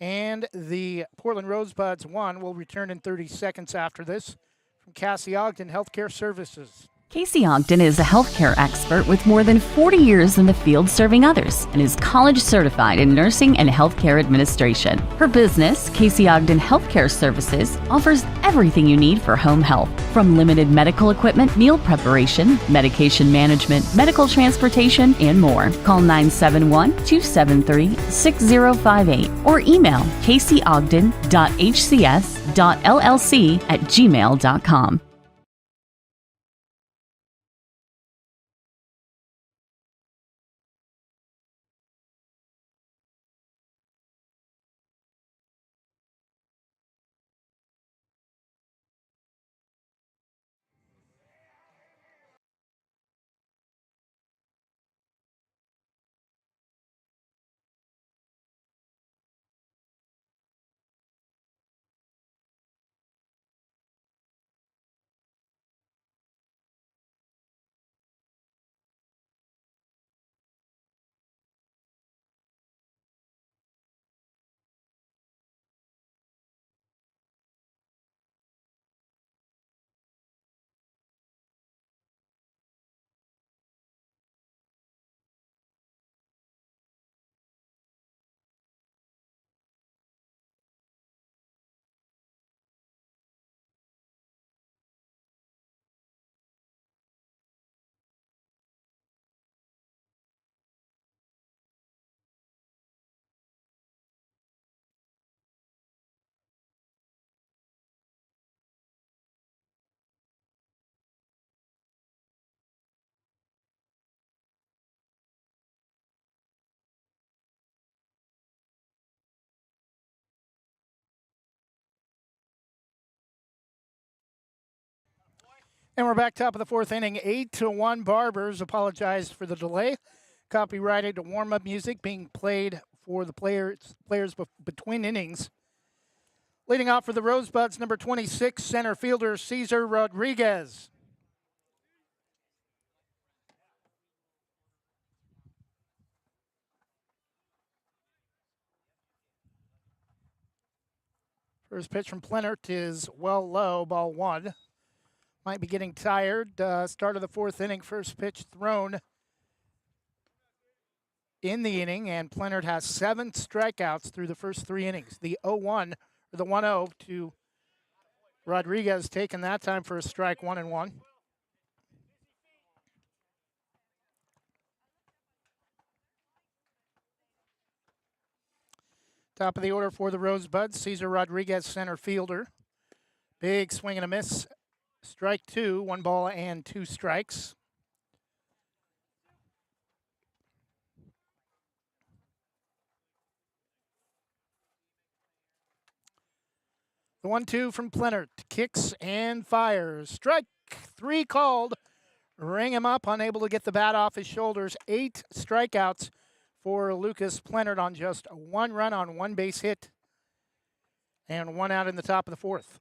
Speaker 1: and the Portland Rosebuds 1. We'll return in 30 seconds after this from Cassie Ogden Healthcare Services.
Speaker 4: Casey Ogden is a healthcare expert with more than 40 years in the field serving others and is college certified in nursing and healthcare administration. Her business, Casey Ogden Healthcare Services, offers everything you need for home health, from limited medical equipment, meal preparation, medication management, medical transportation, and more. Call 971-273-6058 or email caseyogden.hcs.llc@gmail.com.
Speaker 1: And we're back top of the fourth inning, 8-1 Barbers. Apologize for the delay. Copyrighted warm-up music being played for the players between innings. Leading off for the Rosebuds, number 26, center fielder Cesar Rodriguez. First pitch from Plenert is well low, ball one. Might be getting tired. Start of the fourth inning, first pitch thrown in the inning, and Plenert has 7 strikeouts through the first 3 innings. The 0-1, or the 1-0 to Rodriguez, taken that time for a strike, 1-1. Top of the order for the Rosebuds, Cesar Rodriguez, center fielder. Big swing and a miss. Strike 2, 1 ball and 2 strikes. The 1-2 from Plenert, kicks and fires. Strike 3 called. Ring him up, unable to get the bat off his shoulders. 8 strikeouts for Lucas Plenert on just 1 run on 1 base hit. And 1 out in the top of the fourth.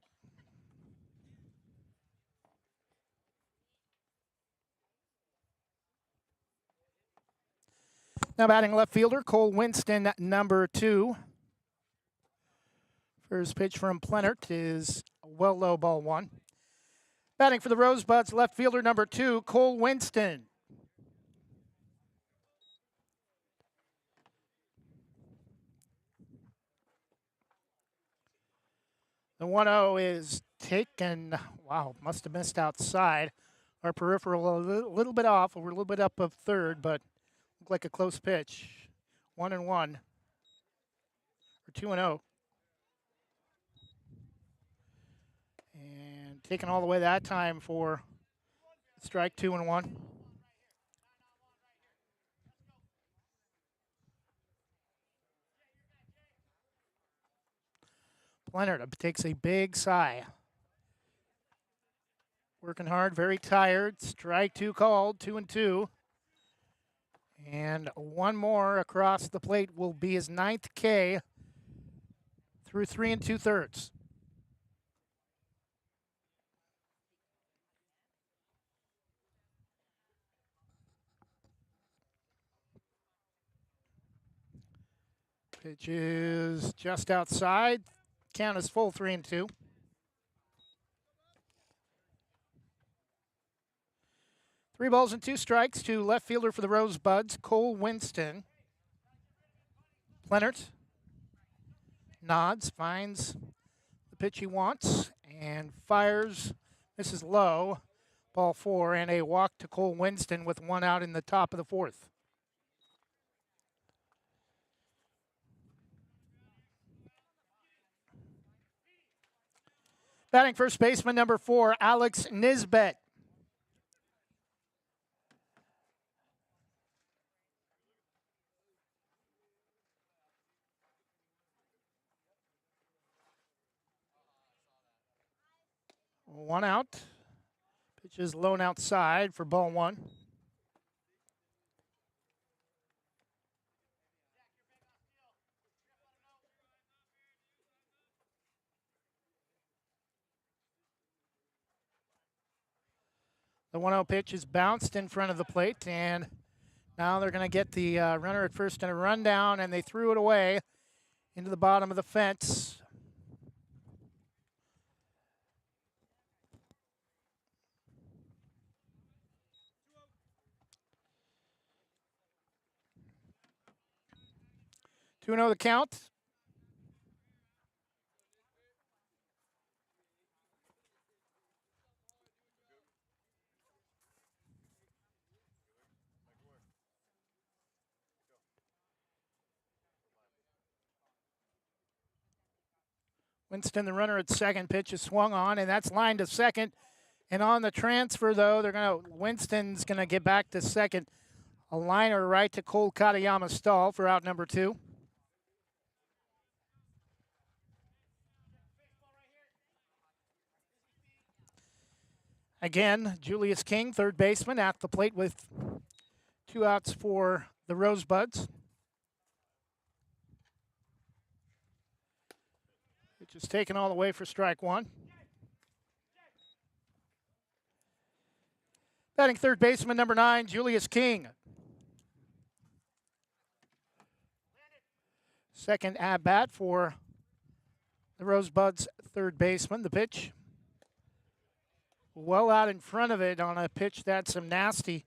Speaker 1: Now batting left fielder, Cole Winston, number 2. First pitch from Plenert is well low, ball 1. Batting for the Rosebuds, left fielder number 2, Cole Winston. The 1-0 is taken. Wow, must have missed outside. Our peripheral a little bit off. We're a little bit up of third, but looked like a close pitch. 1-1. Or 2-0. And taken all the way that time for strike 2-1. Plenert takes a big sigh. Working hard, very tired. Strike 2 called, 2-2. And 1 more across the plate will be his 9th K through 3 2/3. Pitch is just outside. Count is full, 3-2. Three balls and 2 strikes to left fielder for the Rosebuds, Cole Winston. Plenert nods, finds the pitch he wants, and fires. This is low, ball 4, and a walk to Cole Winston with 1 out in the top of the fourth. Batting first baseman number 4, Alex Nisbet. One out. Pitch is low and outside for ball 1. The 1-0 pitch is bounced in front of the plate, and now they're going to get the runner at first in a rundown, and they threw it away into the bottom of the fence. To know the count. Winston, the runner at second, pitch is swung on, and that's lined to second. And on the transfer, though, Winston's going to get back to second. A liner right to Cole Katayama stall for out number 2. Again, Julius King, third baseman, at the plate with 2 outs for the Rosebuds. Pitch is taken all the way for strike one. Batting third baseman, number 9, Julius King. Second at bat for the Rosebuds' third baseman. The pitch well out in front of it on a pitch that's some nasty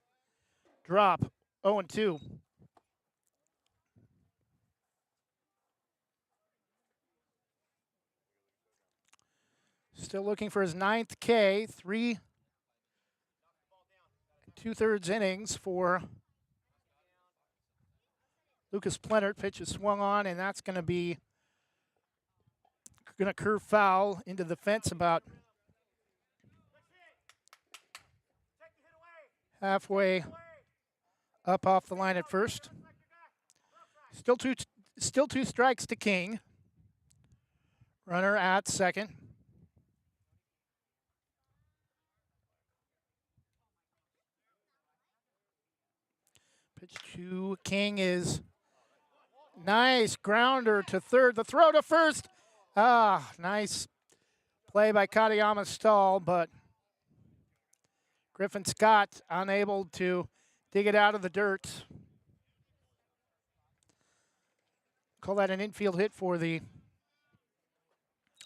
Speaker 1: drop. 0-2. Still looking for his 9th K. 3 2/3 innings for Lucas Plenert. Pitch is swung on, and that's going to curve foul into the fence about halfway up off the line at first. Still two strikes to King. Runner at second. Pitch to King is nice. Grounder to third. The throw to first. Nice play by Katayama Stahl, but Griffin Scott unable to dig it out of the dirt. Call that an infield hit for the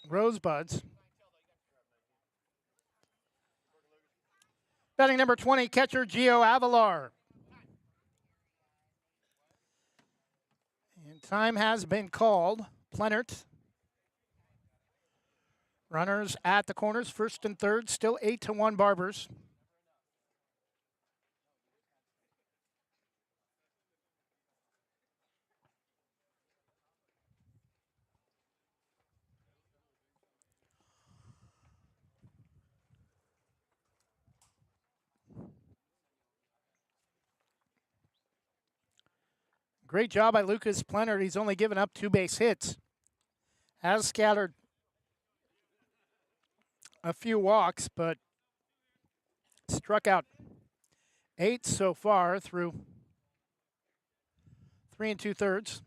Speaker 1: Rosebuds. Batting number 20, catcher Gio Avalar. And time has been called. Plenert. Runners at the corners, first and third, still 8-1 Barbers. Great job by Lucas Plenert. He's only given up 2 base hits. Has scattered a few walks, but struck out 8 so far through 3 2/3.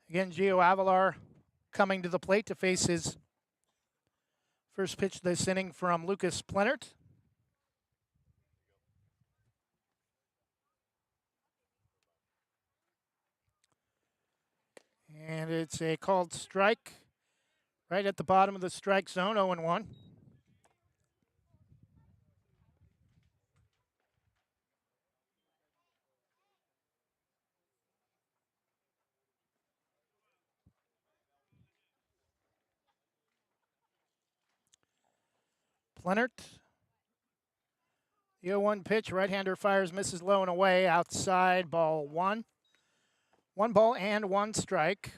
Speaker 1: Again, Gio Avalar coming to the plate to face his first pitch this inning from Lucas Plenert. And it's a called strike right at the bottom of the strike zone, 0-1. Plenert. The 0-1 pitch, right-hander fires, misses low and away, outside, ball 1. 1 ball and 1 strike.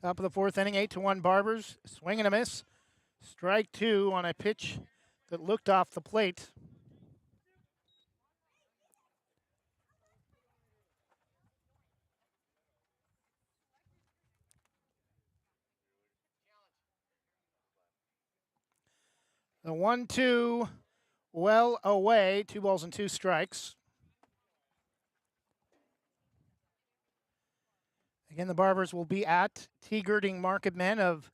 Speaker 1: Top of the 4th inning, 8-1 Barbers. Swing and a miss. Strike 2 on a pitch that looked off the plate. The 1-2 well away, 2 balls and 2 strikes. Again, the Barbers will be at GERDING MARKETMEN of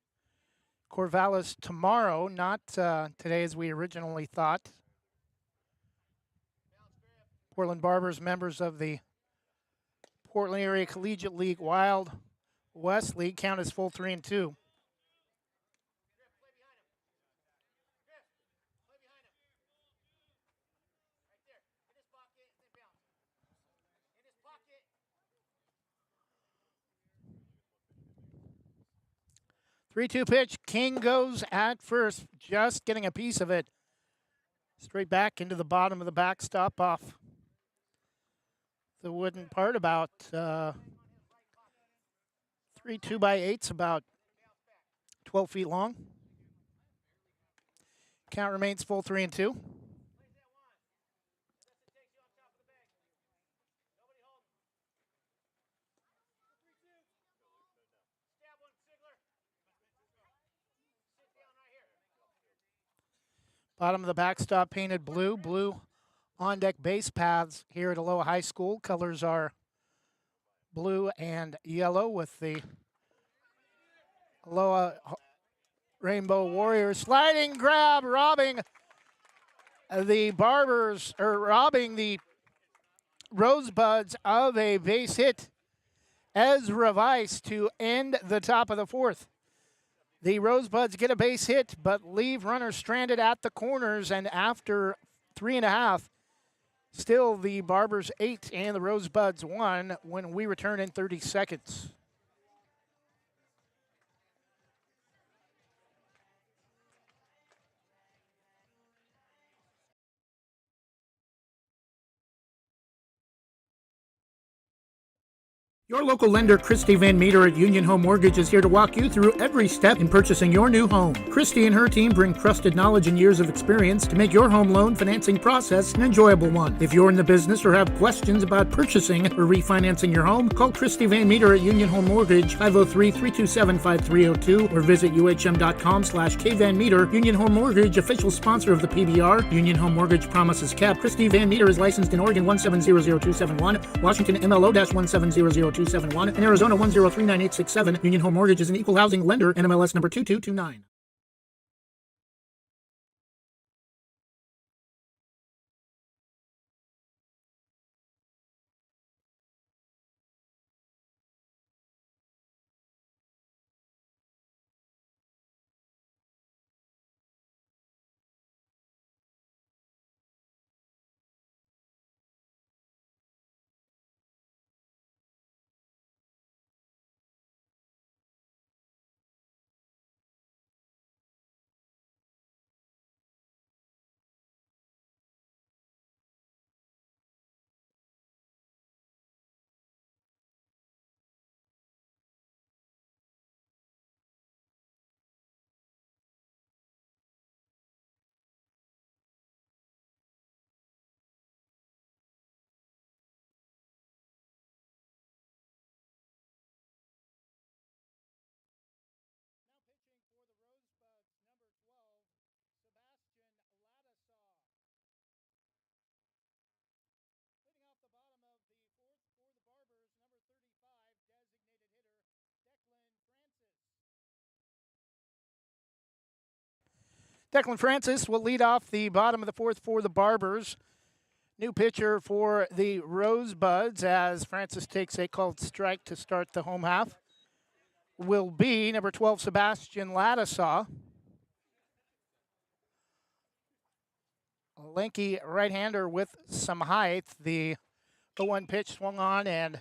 Speaker 1: Corvallis tomorrow, not today as we originally thought. Portland Barbers, members of the Portland Area Collegiate League Wild West League, count as full 3-2. Three-two pitch. King goes at first, just getting a piece of it. Straight back into the bottom of the backstop off the wooden part, about 3 2x8's about 12 feet long. Count remains full 3-2. Bottom of the backstop painted blue. Blue on deck base paths here at Aloha High School. Colors are blue and yellow with the Aloha Rainbow Warriors. Sliding grab, robbing the Barbers, or robbing the Rosebuds of a base hit. Ezra Weiss to end the top of the fourth. The Rosebuds get a base hit, but leave runners stranded at the corners, and after 3.5, still the Barbers 8 and the Rosebuds 1 when we return in 30 seconds.
Speaker 3: Your local lender, Christy Van Meter at Union Home Mortgage, is here to walk you through every step in purchasing your new home. Christy and her team bring trusted knowledge and years of experience to make your home loan financing process an enjoyable one. If you're in the business or have questions about purchasing or refinancing your home, call Christy Van Meter at Union Home Mortgage, 503-327-5302, or visit uhm.com/kvanmeter. Union Home Mortgage, official sponsor of the PBR. Union Home Mortgage promises kept. Christy Van Meter is licensed in Oregon 1700271, Washington MLO-1700271, and Arizona 1039867. Union Home Mortgage is an equal housing lender, NMLS number 2229.
Speaker 1: Declan Francis will lead off the bottom of the fourth for the Barbers. New pitcher for the Rosebuds as Francis takes a called strike to start the home half will be number 12, Sebastian Ladisaw. A lanky right-hander with some height. The 0-1 pitch swung on and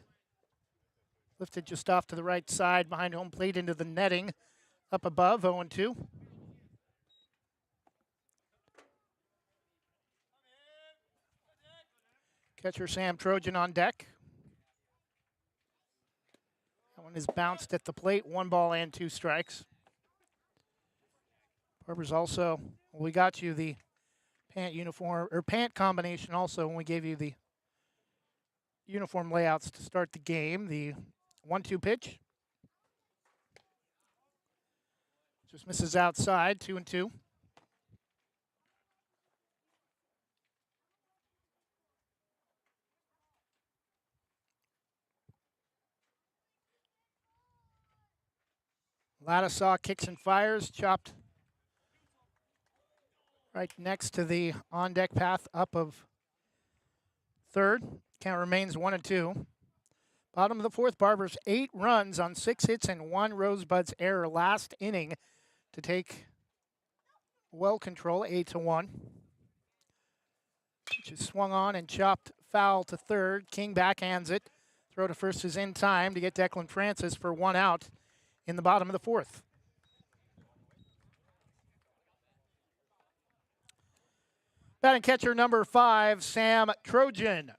Speaker 1: lifted just off to the right side behind home plate into the netting. Up above, 0-2. Catcher Sam Trojan on deck. That one is bounced at the plate. 1 ball and 2 strikes. Barbers also, we got you the pant uniform, or pant combination also when we gave you the uniform layouts to start the game. The 1-2 pitch. Just misses outside, 2-2. Ladisaw kicks and fires, chopped right next to the on-deck path up of third. Count remains 1-2. Bottom of the fourth, Barbers 8 runs on 6 hits and 1 Rosebuds error last inning to take well control, 8-1. Which is swung on and chopped foul to third. King backhands it. Throw to first is in time to get Declan Francis for 1 out in the bottom of the fourth. Batting catcher number 5, Sam Trojan.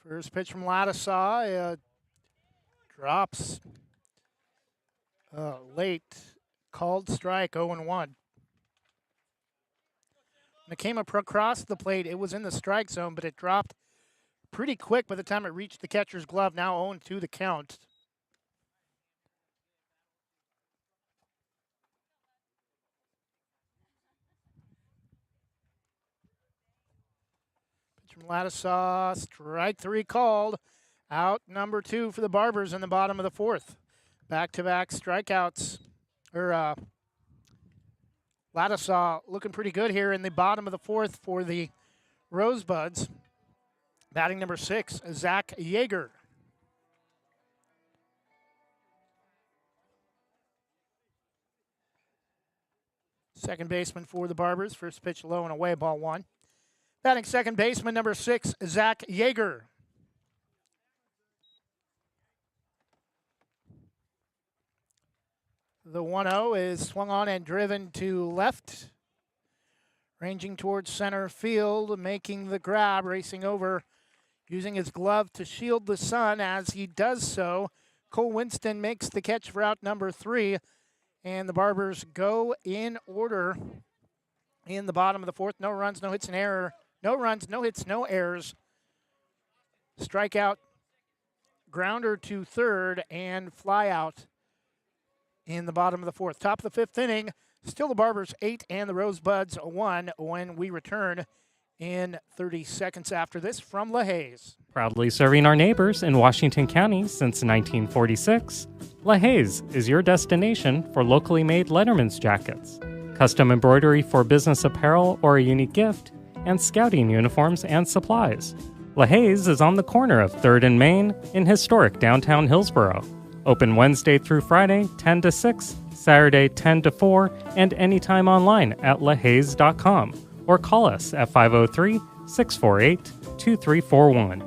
Speaker 1: First pitch from Ladisaw, drops late. Called strike, 0-1. When it came up across the plate, it was in the strike zone, but it dropped pretty quick by the time it reached the catcher's glove. Now 0-2 the count. Pitch from Ladisaw, strike 3 called. Out number 2 for the Barbers in the bottom of the 4th. Back-to-back strikeouts. Ladisaw looking pretty good here in the bottom of the 4th for the Rosebuds. Batting number 6, Zach Yeager. Second baseman for the Barbers. First pitch low and away, ball 1. Batting second baseman number 6, Zach Yeager. The 1-0 is swung on and driven to left. Ranging towards center field, making the grab, racing over, using his glove to shield the sun. As he does so, Cole Winston makes the catch for out number 3, and the Barbers go in order in the bottom of the 4th. No runs, no hits, and error. No runs, no hits, no errors. Strikeout, grounder to third, and fly out in the bottom of the 4th. Top of the 5th inning, still the Barbers 8 and the Rosebuds 1 when we return in 30 seconds after this from LaHaye.
Speaker 5: Proudly serving our neighbors in Washington County since 1946, LaHaye is your destination for locally made Letterman's jackets, custom embroidery for business apparel or a unique gift, and scouting uniforms and supplies. LaHaye is on the corner of 3rd and Main in historic downtown Hillsboro. Open Wednesday through Friday, 10 to 6, Saturday, 10 to 4, and anytime online at lahays.com or call us at 503-648-2341.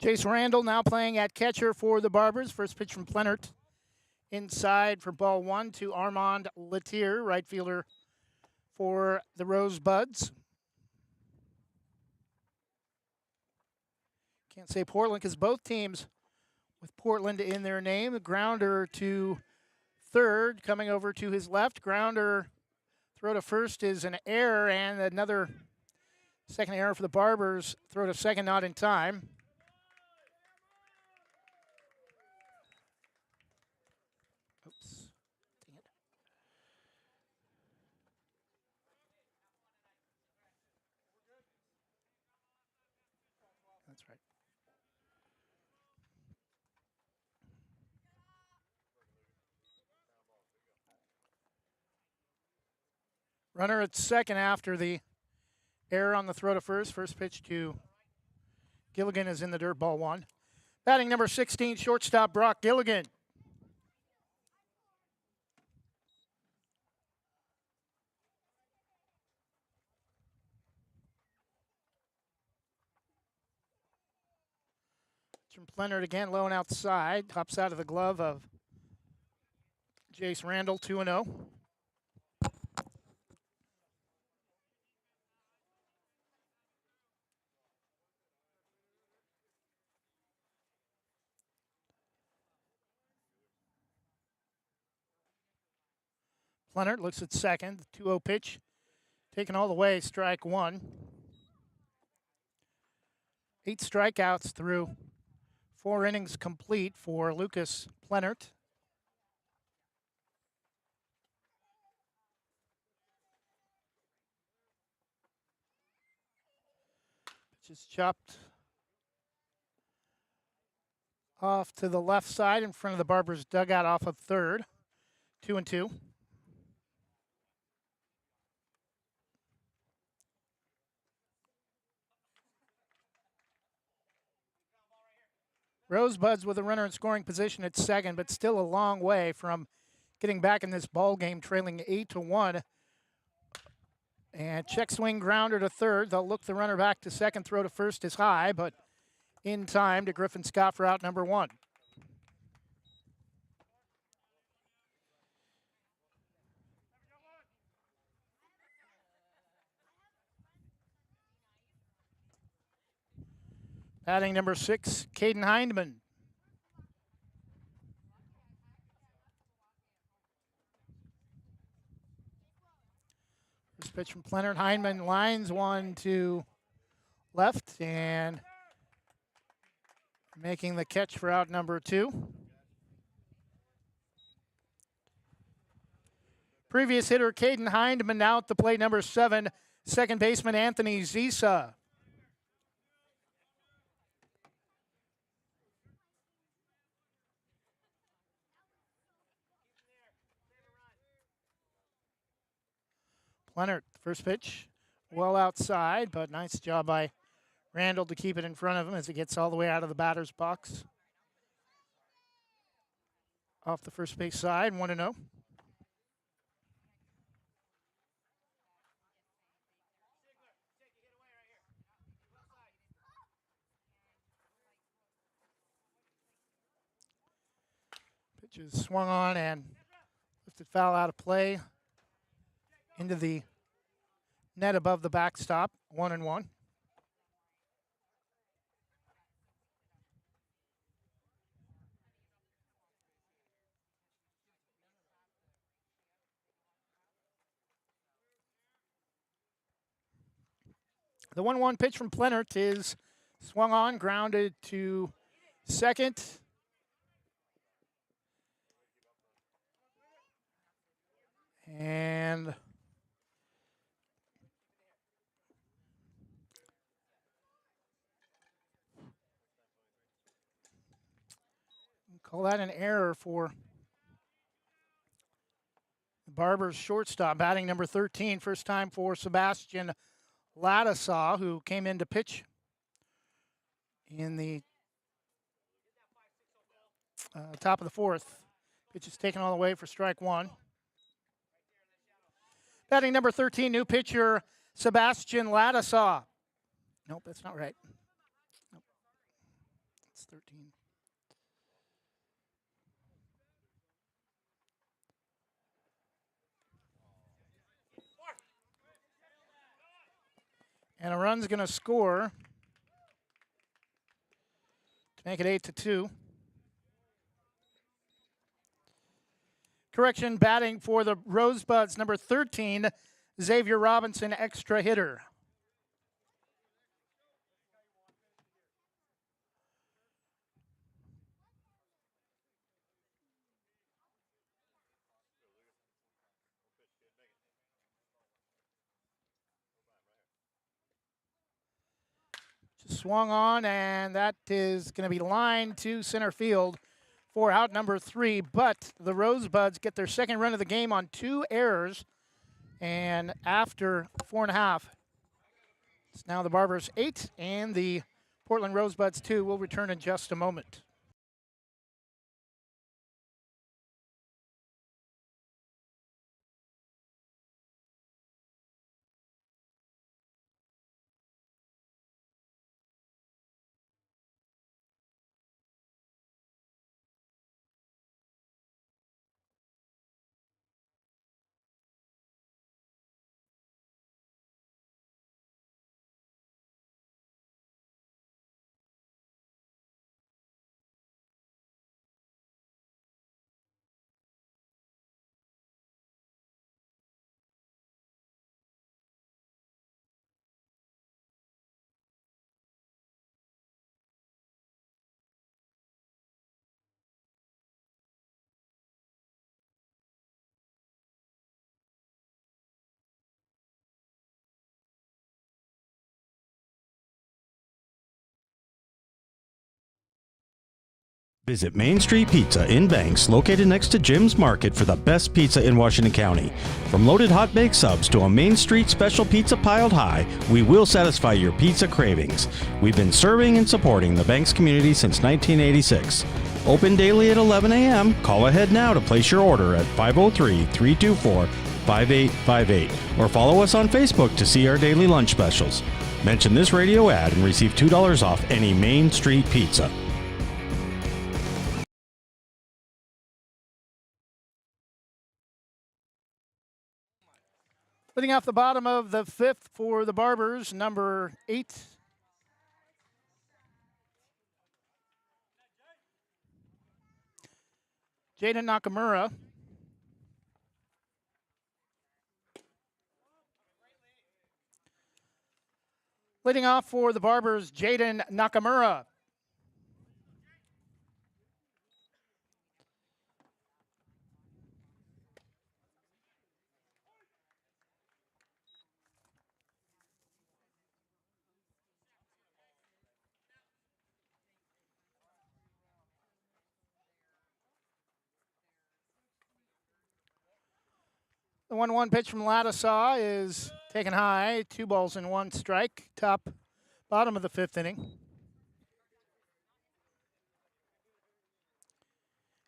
Speaker 1: Chase Randall now playing at catcher for the Barbers. First pitch from Plenert. Inside for ball 1 to Armand Latier, right fielder for the Rosebuds. Can't say Portland because both teams with Portland in their name. The grounder to third, coming over to his left. Grounder, throw to first is an error, and another second error for the Barbers. Throw to second, not in time. Oops. Dang it. That's right. Runner at second after the error on the throw to first. First pitch to Gilligan is in the dirt, ball one. Batting number 16, shortstop Brock Gilligan. From Plenard again, low and outside. Hops out of the glove of Jace Randall, 2-0. Plenard looks at second, the 2-0 pitch. Taken all the way, strike one. 8 strikeouts through 4 innings complete for Lucas Plenard. Pitch is chopped off to the left side in front of the Barbers dugout off of third. 2-2. Rosebuds with a runner in scoring position at second, but still a long way from getting back in this ball game, trailing 8-1. And check swing grounder to third. They'll look the runner back to second. Throw to first is high, but in time to Griffin Scott for out number 1. Batting number 6, Caden Hindman. First pitch from Plenard. Hindman lines one to left and making the catch for out number 2. Previous hitter Caden Hindman now at the plate, number 7, second baseman Anthony Zisa. Plenard, first pitch, well outside, but nice job by Randall to keep it in front of him as it gets all the way out of the batter's box. Off the first base side, 1-0. Pitch is swung on and lifted foul out of play into the net above the backstop, 1-1. The 1-1 pitch from Plenard is swung on, grounded to second. And call that an error for the Barbers shortstop, batting number 13. First time for Sebastian Ladisaw, who came in to pitch in the top of the fourth. Pitch is taken all the way for strike one. Batting number 13, new pitcher Sebastian Ladisaw. Nope, that's not right. Nope. It's 13. And a run's going to score to make it 8-2. Correction, batting for the Rosebuds, number 13, Xavier Robinson, extra hitter. Just swung on, and that is going to be lined to center field for out number 3, but the Rosebuds get their second run of the game on 2 errors And after 4.5, it's now the Barbers 8 and the Portland Rosebuds 2. Will return in just a moment.
Speaker 6: Visit Main Street Pizza in Banks, located next to Jim's Market, for the best pizza in Washington County. From loaded hot baked subs to a Main Street special pizza piled high, we will satisfy your pizza cravings. We've been serving and supporting the Banks community since 1986. Open daily at 11 a.m. Call ahead now to place your order at 503-324-5858 or follow us on Facebook to see our daily lunch specials. Mention this radio ad and receive $2 off any Main Street Pizza.
Speaker 1: Leading off the bottom of the 5th for the Barbers, number 8. Jaden Nakamura. Leading off for the Barbers, Jaden Nakamura. The 1-1 pitch from Ladisaw is taken high. 2 balls and 1 strike. Bottom of the 5th inning.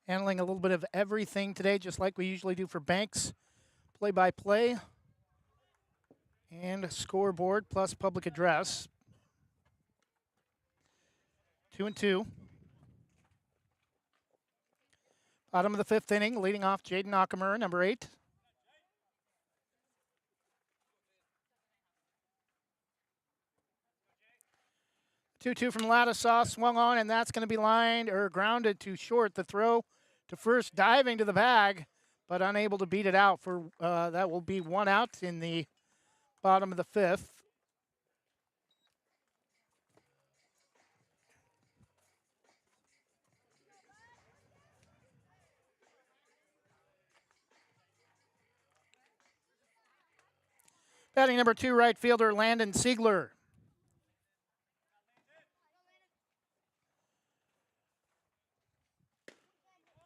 Speaker 1: Handling a little bit of everything today, just like we usually do for Banks. Play-by-play and scoreboard plus public address. 2-2. Bottom of the 5th inning, leading off Jaden Nakamura, number 8. Two from Ladisaw, swung on, and that's going to be lined or grounded to short. The throw to first, diving to the bag, but unable to beat it out. For that will be 1 out in the bottom of the 5th. Batting number 2, right fielder Landon Siegler.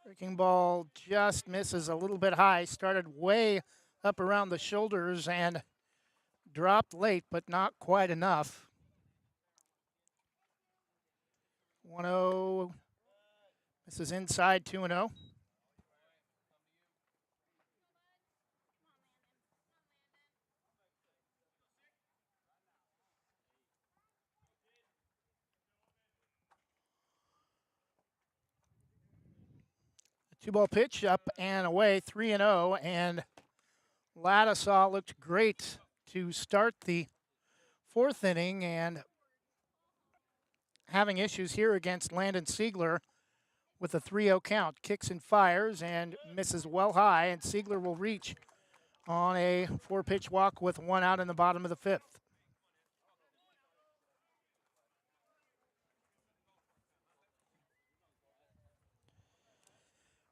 Speaker 1: Breaking ball just misses a little bit high. Started way up around the shoulders and dropped late, but not quite enough. 1-0. This is inside, 2-0. Two-ball pitch up and away, 3-0, and Ladisaw looked great to start the 4th inning and having issues here against Landon Siegler with a 3-0 count. Kicks and fires and misses well high, and Siegler will reach on a 4-pitch walk with 1 out in the bottom of the 5th.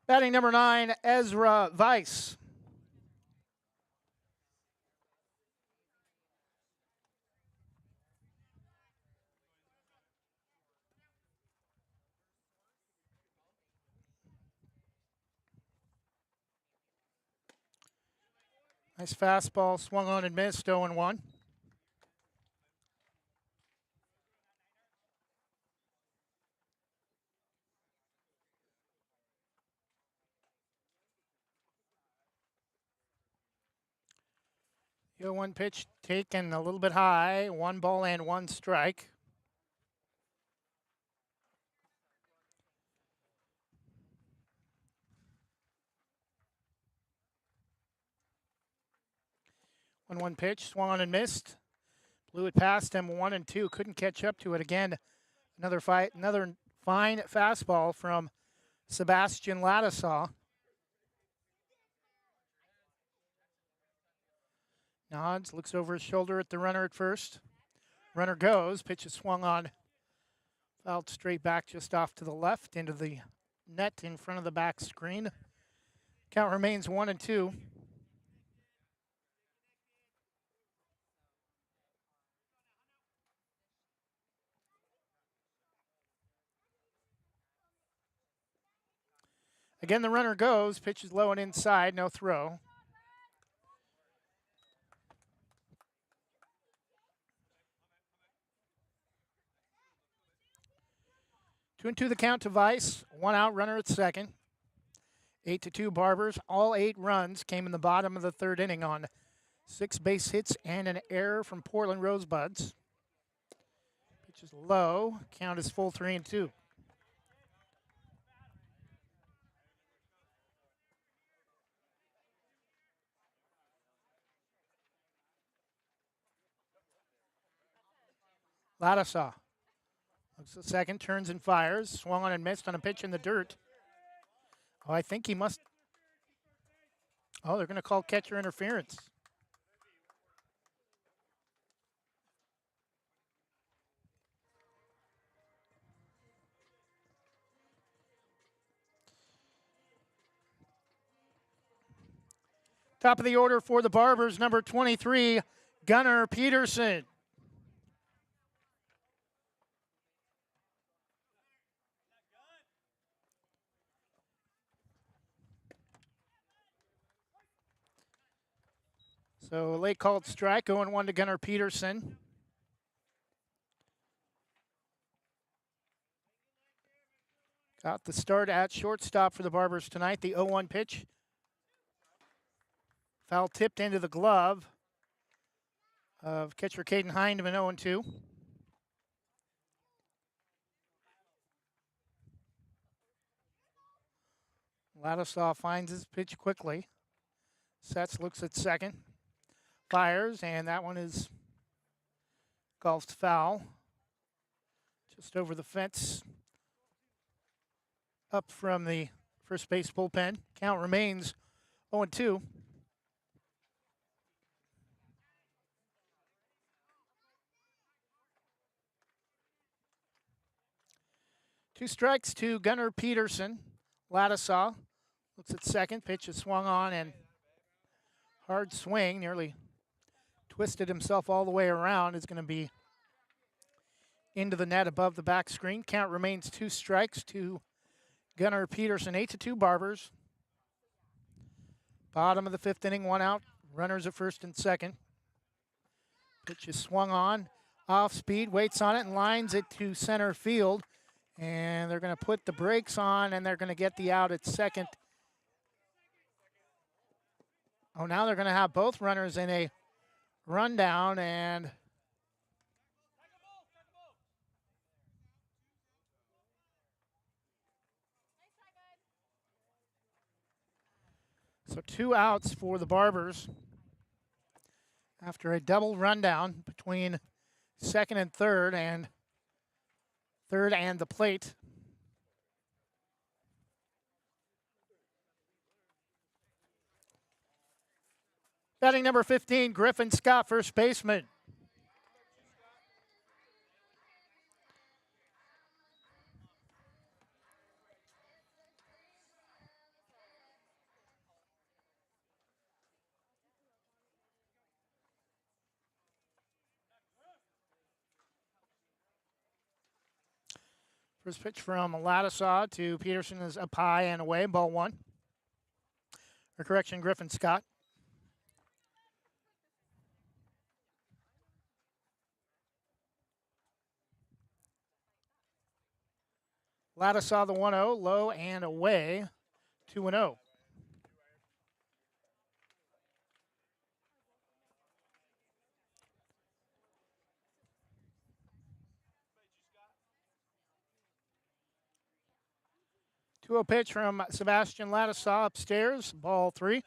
Speaker 1: Batting number 9, Ezra Weiss. Nice fastball swung on and missed, 0-1. The 0-1 pitch taken a little bit high. 1 ball and 1 strike. One pitch, swung on and missed. Blew it past him, 1-2. Couldn't catch up to it again. Another fine fastball from Sebastian Ladisaw. Nods, looks over his shoulder at the runner at first. Runner goes, pitch is swung on. Fouled straight back just off to the left into the net in front of the back screen. Count remains 1-2. Again, the runner goes, pitch is low and inside, no throw. Two and two the count to Vice. 1 out, runner at second. 8-2 Barbers. All 8 runs came in the bottom of the 3rd inning on 6 base hits and an error from Portland Rosebuds. Pitch is low. Count is full 3-2. Ladisaw looks at second, turns and fires. Swung on and missed on a pitch in the dirt. Oh, I think he must. Oh, they're going to call catcher interference. Top of the order for the Barbers, number 23, Gunnar Peterson. So late called strike, 0-1 to Gunnar Peterson. Got the start at shortstop for the Barbers tonight. The 0-1 pitch. Foul tipped into the glove of catcher Caden Hindman, 0-2. Ladisaw finds his pitch quickly. Sets, looks at second. Fires, and that one is golfed foul. Just over the fence. Up from the first base bullpen. Count remains 0-2. Two strikes to Gunnar Peterson. Ladisaw looks at second. Pitch is swung on and hard swing. Nearly twisted himself all the way around. Is going to be into the net above the back screen. Count remains 2 strikes to Gunnar Peterson. 8-2 Barbers. Bottom of the 5th inning, 1 out. Runners at first and second. Pitch is swung on. Off speed, waits on it and lines it to center field. And they're going to put the brakes on, and they're going to get the out at second. Oh, now they're going to have both runners in a rundown, and so 2 outs for the Barbers after a double rundown between second and third and the plate. Batting number 15, Griffin Scott, first baseman. First pitch from Ladisaw to Peterson is up high and away, ball 1. Or correction, Griffin Scott. Ladisaw the 1-0, low and away, 2-0. Two-zero pitch from Sebastian Ladisaw upstairs, ball 3.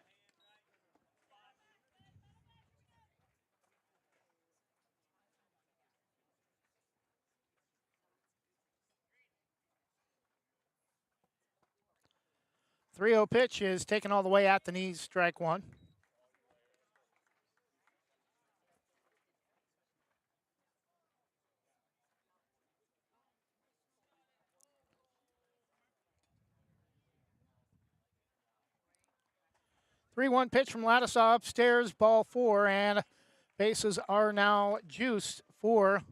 Speaker 1: Three-zero pitch is taken all the way at the knees, strike 1. Three-one pitch from Ladisaw upstairs, ball 4, and bases are now juiced for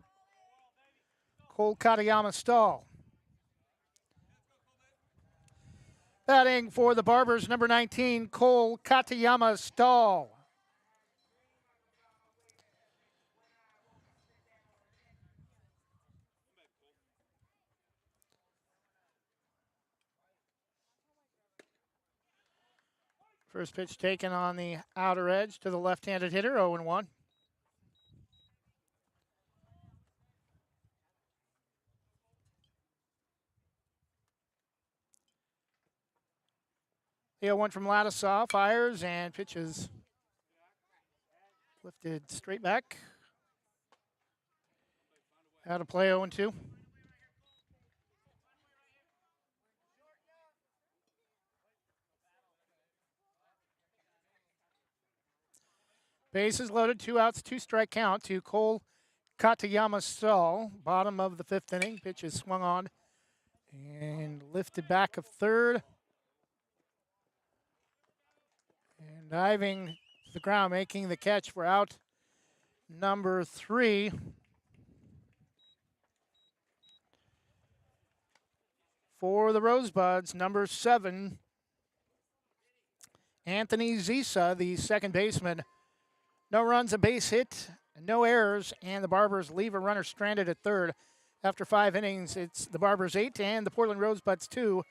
Speaker 1: Cole Katayama Stahl. Batting for the Barbers, number 19, Cole Katayama Stahl. First pitch taken on the outer edge to the left-handed hitter, 0-1. The 0-1 from Ladisaw, fires and pitches lifted straight back. Out of play, 0-2. Bases loaded, 2 outs, 2-strike count to Cole Katayama Stahl. Bottom of the 5th inning. Pitch is swung on and lifted back of third. And diving to the ground, making the catch for out number 3. For the Rosebuds, number 7, Anthony Zisa, the second baseman. No runs, a base hit, no errors, and the Barbers leave a runner stranded at third. After 5 innings, it's the Barbers 8 and the Portland Rosebuds 2.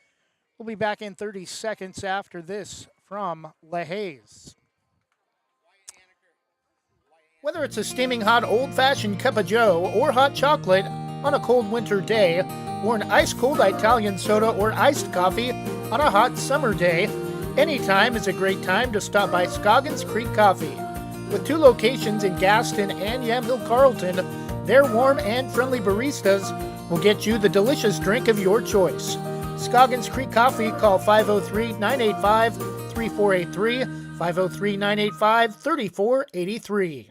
Speaker 1: We'll be back in 30 seconds after this from LaHaye. Whether it's a steaming hot old-fashioned cup of joe or hot chocolate on a cold winter day, or an ice-cold Italian soda or iced coffee on a hot summer day, any time is a great time to stop by Scoggins Creek Coffee. With 2 locations in Gaston and Yamhill Carlton, their warm and friendly baristas will get you the delicious drink of your choice. Scoggins Creek Coffee, call 503-985-3483, 503-985-3483.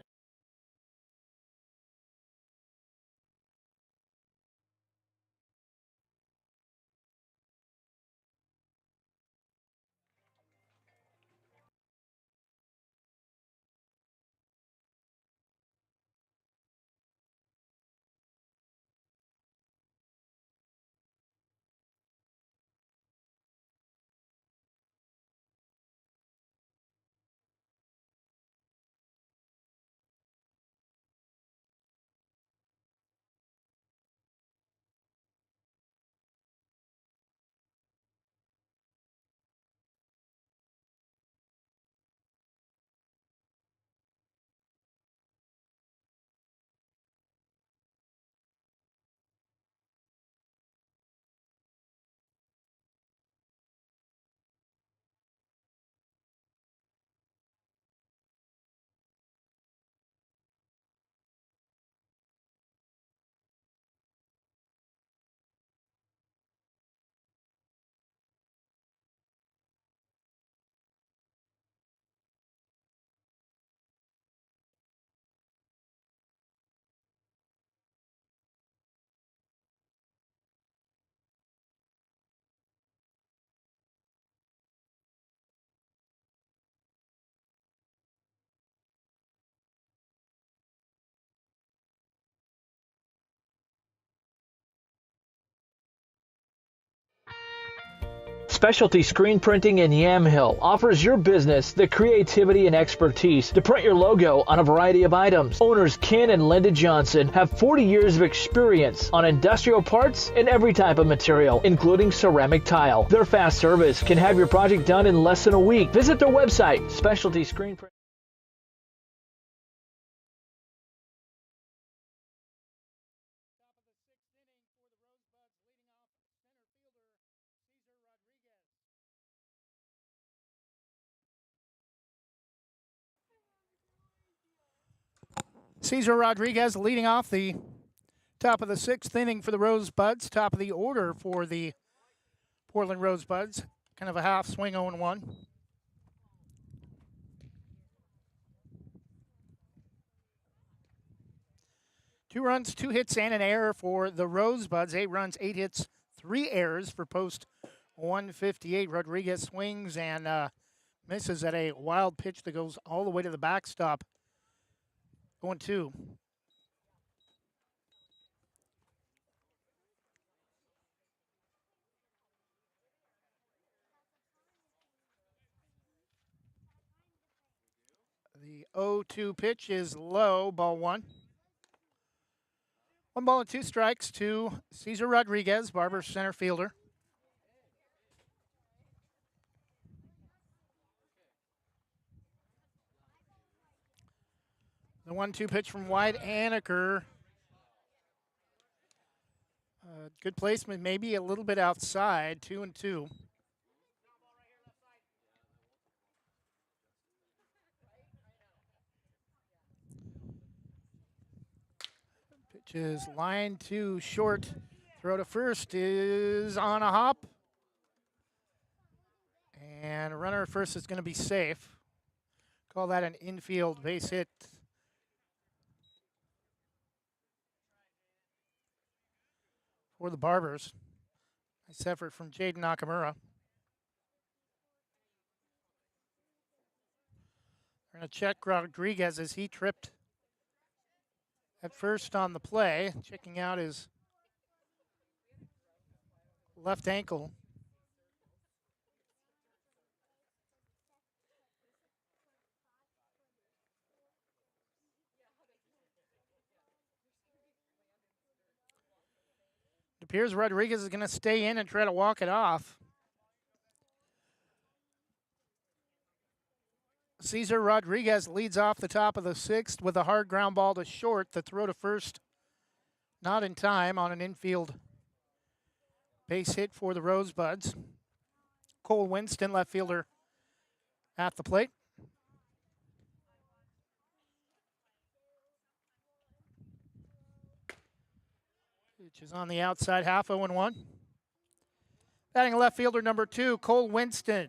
Speaker 7: Specialty Screen Printing in Yamhill offers your business the creativity and expertise to print your logo on a variety of items. Owners Ken and Linda Johnson have 40 years of experience on industrial parts and every type of material, including ceramic tile. Their fast service can have your project done in less than a week. Visit their website, Specialty Screen Printing.
Speaker 1: Cesar Rodriguez leading off the top of the sixth inning for the Rosebuds. Top of the order for the Portland Rosebuds. Kind of a half swing 0-1. Two runs, 2 hits, and an error for the Rosebuds. 8 runs, 8 hits, 3 errors for post 158. Rodriguez swings and misses at a wild pitch that goes all the way to the backstop. 0-2. The 0-2 pitch is low, ball 1. 1 ball and 2 strikes to Cesar Rodriguez, Barbers center fielder. The 1-2 pitch from wide, Anaker. Good placement, maybe a little bit outside, 2-2. Pitch is line to short. Throw to first is on a hop. And runner at first is going to be safe. Call that an infield base hit. For the Barbers. Nice effort from Jaden Nakamura. They're going to check Rodriguez as he tripped at first on the play. Checking out his left ankle. It appears Rodriguez is going to stay in and try to walk it off. Cesar Rodriguez leads off the top of the sixth with a hard ground ball to short. The throw to first, not in time on an infield base hit for the Rosebuds. Cole Winston, left fielder, at the plate. Pitch is on the outside half, 0-1. Batting left fielder number 2, Cole Winston.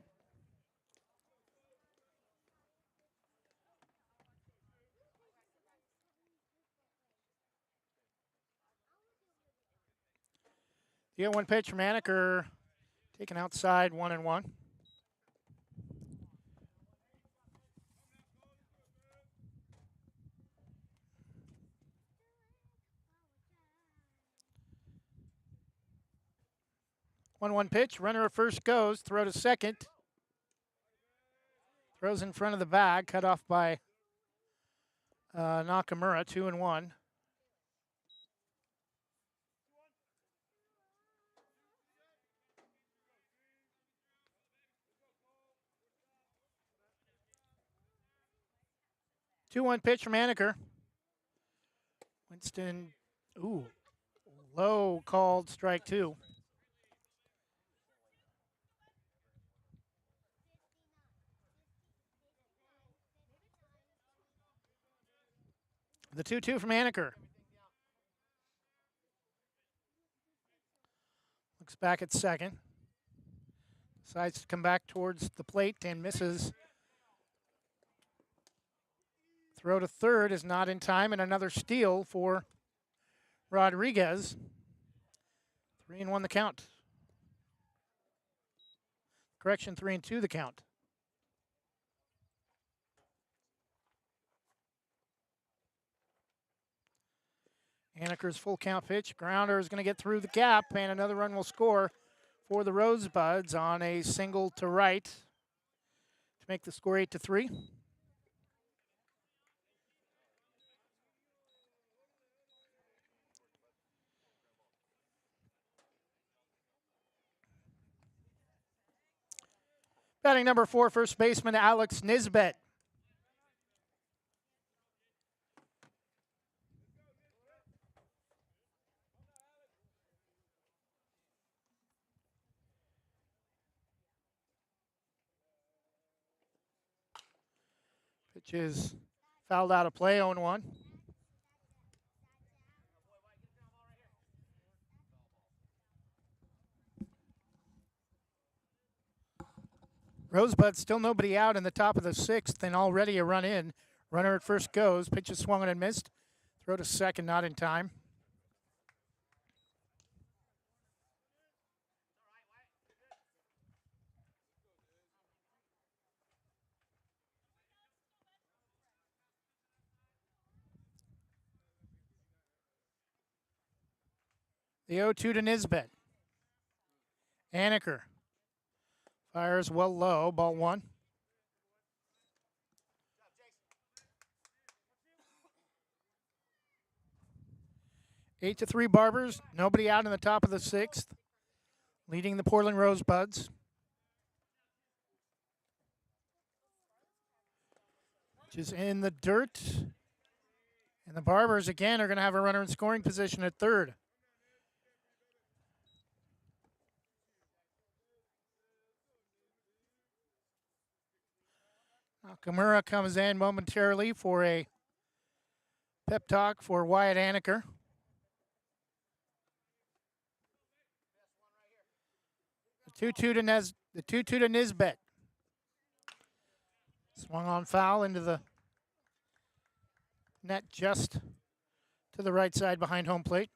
Speaker 1: The 0-1 pitch from Anaker, taken outside, 1-1. One pitch, runner at first goes, throw to second. Throws in front of the bag, cut off by Nakamura, 2-1. Two-one pitch from Anaker. Winston, low called strike 2. The 2-2 from Anaker. Looks back at second. Decides to come back towards the plate and misses. Throw to third is not in time, and another steal for Rodriguez. 3-1 the count. Correction, 3-2 the count. Anaker's full count pitch. Grounder is going to get through the gap, and another run will score for the Rosebuds on a single to right to make the score 8-3. Batting number 4, first baseman Alex Nisbet. Pitch is fouled out of play, 0-1. Rosebud still nobody out in the top of the 6th and already a run in. Runner at first goes. Pitch is swung and missed. Throw to second, not in time. The 0-2 to Nisbet. Aniker fires well low, ball 1. Eight to 3 Barbers. Nobody out in the top of the 6th. Leading the Portland Rosebuds. Which is in the dirt. And the Barbers again are going to have a runner in scoring position at third. Nakamura comes in momentarily for a pep talk for Wyatt Aniker. The 2-2 to Nisbet. Swung on foul into the net just to the right side behind home plate.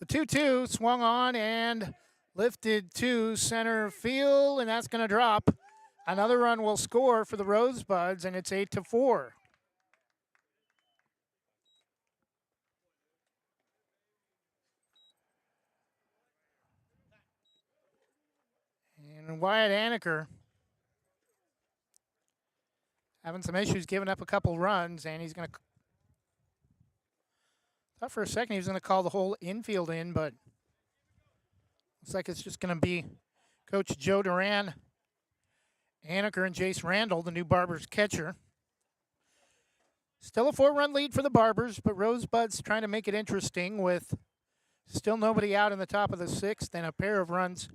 Speaker 1: The 2-2 swung on and lifted to center field, and that's going to drop. Another run will score for the Rosebuds, and it's 8-4. And Wyatt Aniker having some issues, giving up a couple runs, and he's going to... Thought for a second he was going to call the whole infield in, but looks like it's just going to be Coach Joe Duran, Aniker, and Jace Randall, the new Barbers catcher. Still a 4-run lead for the Barbers, but Rosebuds trying to make it interesting with still nobody out in the top of the 6th and a pair of runs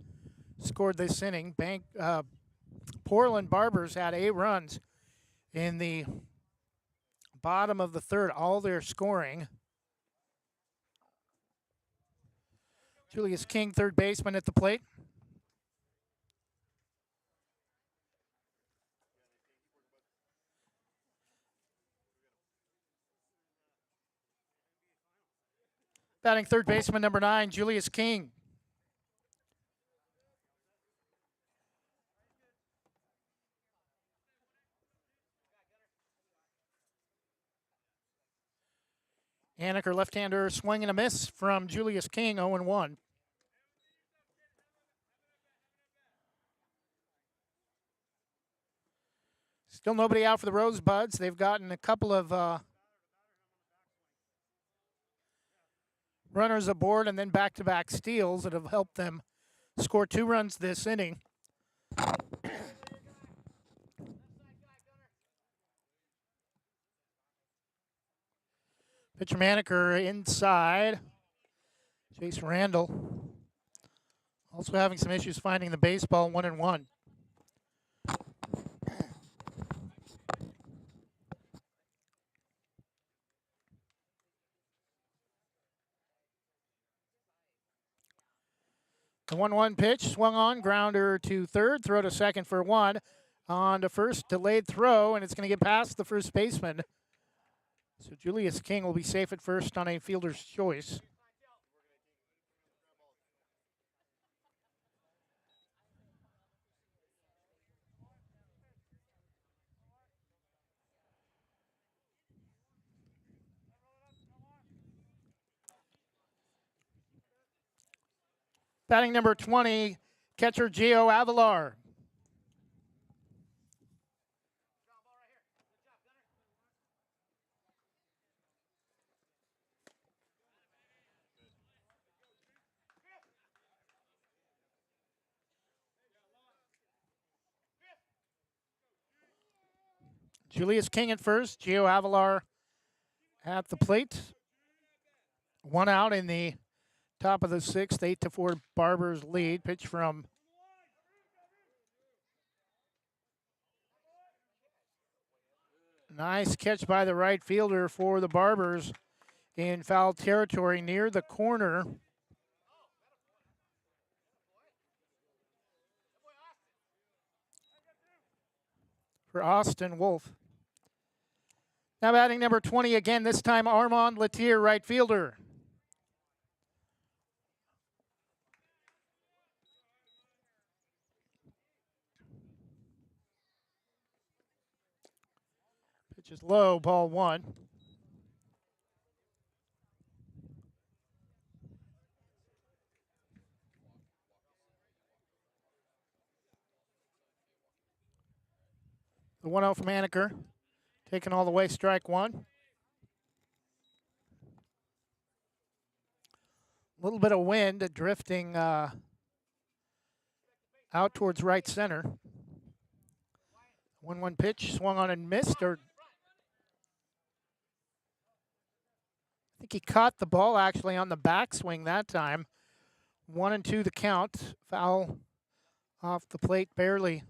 Speaker 1: scored this inning. Portland Barbers had 8 runs in the bottom of the 3rd, all their scoring. Julius King, third baseman at the plate. Batting third baseman number 9, Julius King. Aniker, left-hander, swing and a miss from Julius King, 0-1. Still nobody out for the Rosebuds. They've gotten a couple of runners aboard and then back-to-back steals that have helped them score 2 runs this inning. Pitcher Aniker inside. Jace Randall also having some issues finding the baseball, 1-1. The 1-1 pitch swung on, grounder to third, throw to second for 1. On to first, delayed throw, and it's going to get past the first baseman. So Julius King will be safe at first on a fielder's choice. Batting number 20, catcher Gio Avalar. Julius King at first, Gio Avalar at the plate. One out in the top of the sixth, 8-4 Barbers lead. Pitch from nice catch by the right fielder for the Barbers in foul territory near the corner. For Austin Wolf. Now batting number 20 again, this time Armand Latier, right fielder. Pitch is low, ball one. The 1-0 from Haneker. Taken all the way, strike one. A little bit of wind drifting out towards right center. 1-1 pitch, swung on and missed. I think he caught the ball actually on the backswing that time. 1-2 the count. Foul off the plate barely.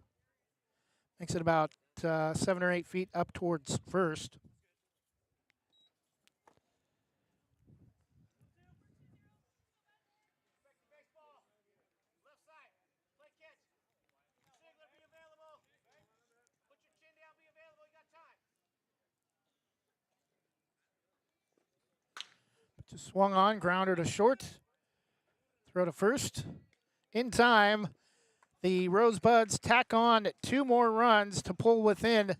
Speaker 1: Makes it about 7 or 8 feet up towards first. Just swung on, grounder to short. Throw to first. In time, the Rosebuds tack on 2 more runs to pull within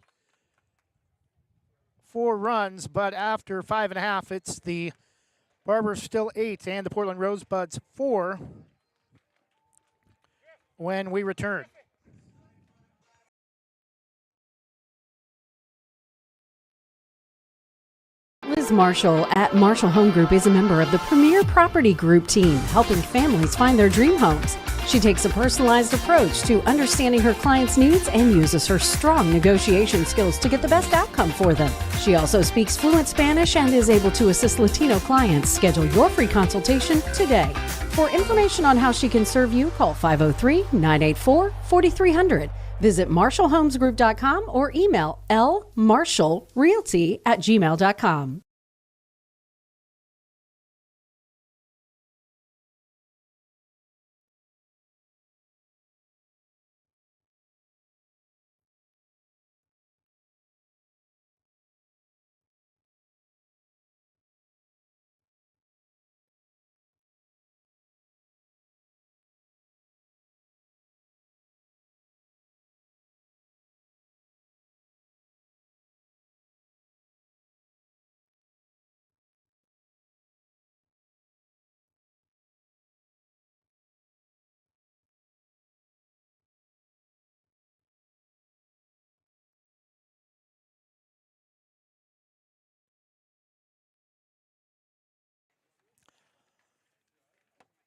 Speaker 1: 4 runs, but after 5.5, it's the Barbers still 8 and the Portland Rosebuds 4 when we return.
Speaker 8: Liz Marshall at Marshall Home Group is a member of the Premier Property Group team, helping families find their dream homes. She takes a personalized approach to understanding her clients' needs and uses her strong negotiation skills to get the best outcome for them. She also speaks fluent Spanish and is able to assist Latino clients. Schedule your free consultation today. For information on how she can serve you, call 503-984-4300. Visit MarshallHomesGroup.com or email lmarshallrealty@gmail.com.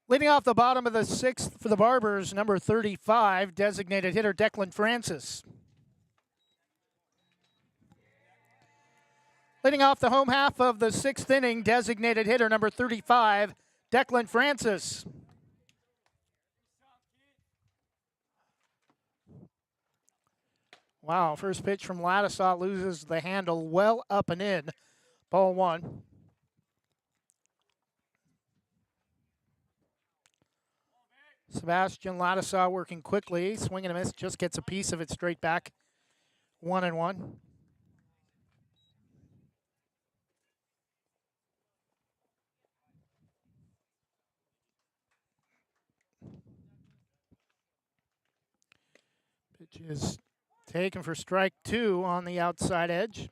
Speaker 1: Leading off the bottom of the sixth for the Barbers, number 35, designated hitter Declan Francis. Leading off the home half of the sixth inning, designated hitter number 35, Declan Francis. Wow, first pitch from Ladisaw loses the handle well up and in. Ball one. Sebastian Ladisaw working quickly, swing and a miss, just gets a piece of it straight back. 1-1. Pitch is taken for strike 2 on the outside edge.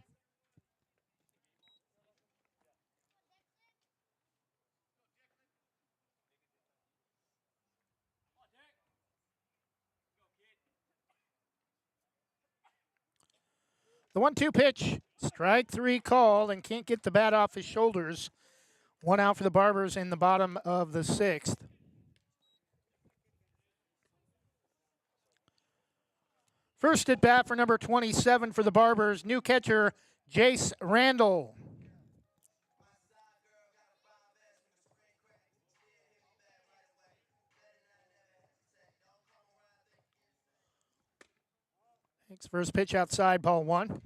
Speaker 1: The 1-2 pitch, strike three called, and can't get the bat off his shoulders. One out for the Barbers in the bottom of the sixth. First at bat for number 27 for the Barbers, new catcher, Jace Randall. Takes first pitch outside, ball one.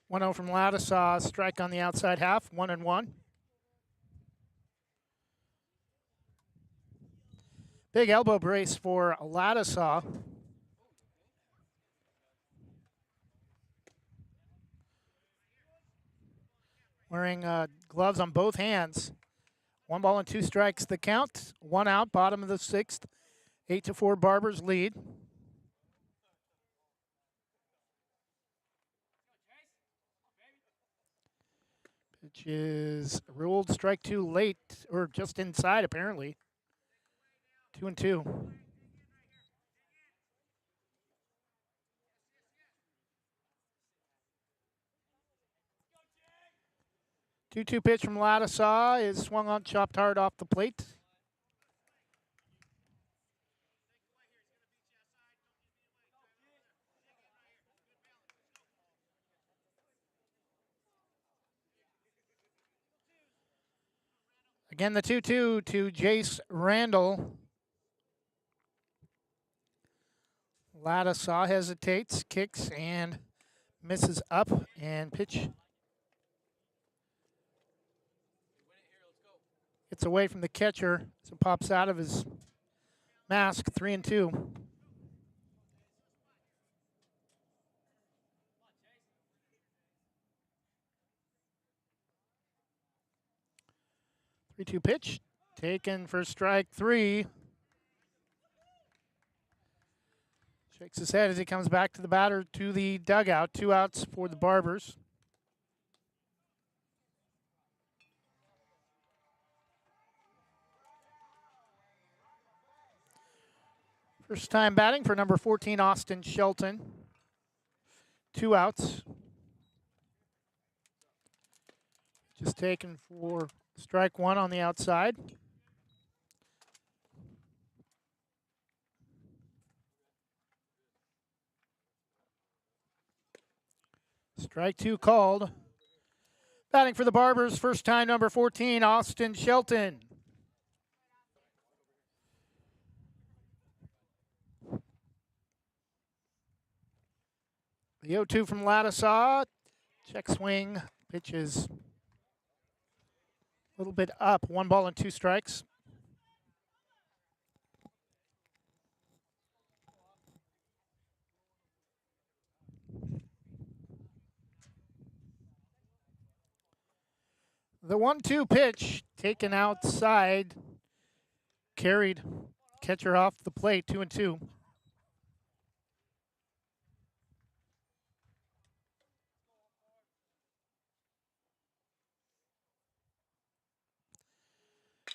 Speaker 1: One out from Ladisaw, strike on the outside half, 1-1. Big elbow brace for Ladisaw. Wearing gloves on both hands. 1-2 strikes the count. One out, bottom of the sixth. 8-4 Barbers lead. Pitch is ruled strike two late, or just inside apparently. 2-2. 2-2 pitch from Ladisaw is swung on, chopped hard off the plate. Again, the 2-2 to Jace Randall. Ladisaw hesitates, kicks, and misses up, and pitch gets away from the catcher, so pops out of his mask, 3-2. Three-two pitch, taken for strike three. Shakes his head as he comes back to the batter to the dugout. 2 outs for the Barbers. First time batting for number 14, Austin Shelton. 2 outs. Just taken for strike one on the outside. Strike two called. Batting for the Barbers, first time number 14, Austin Shelton. The 0-2 from Ladisaw. Check swing. Pitch is a little bit up. 1-2 strikes. The 1-2 pitch taken outside. Carried. Catcher off the plate. 2-2.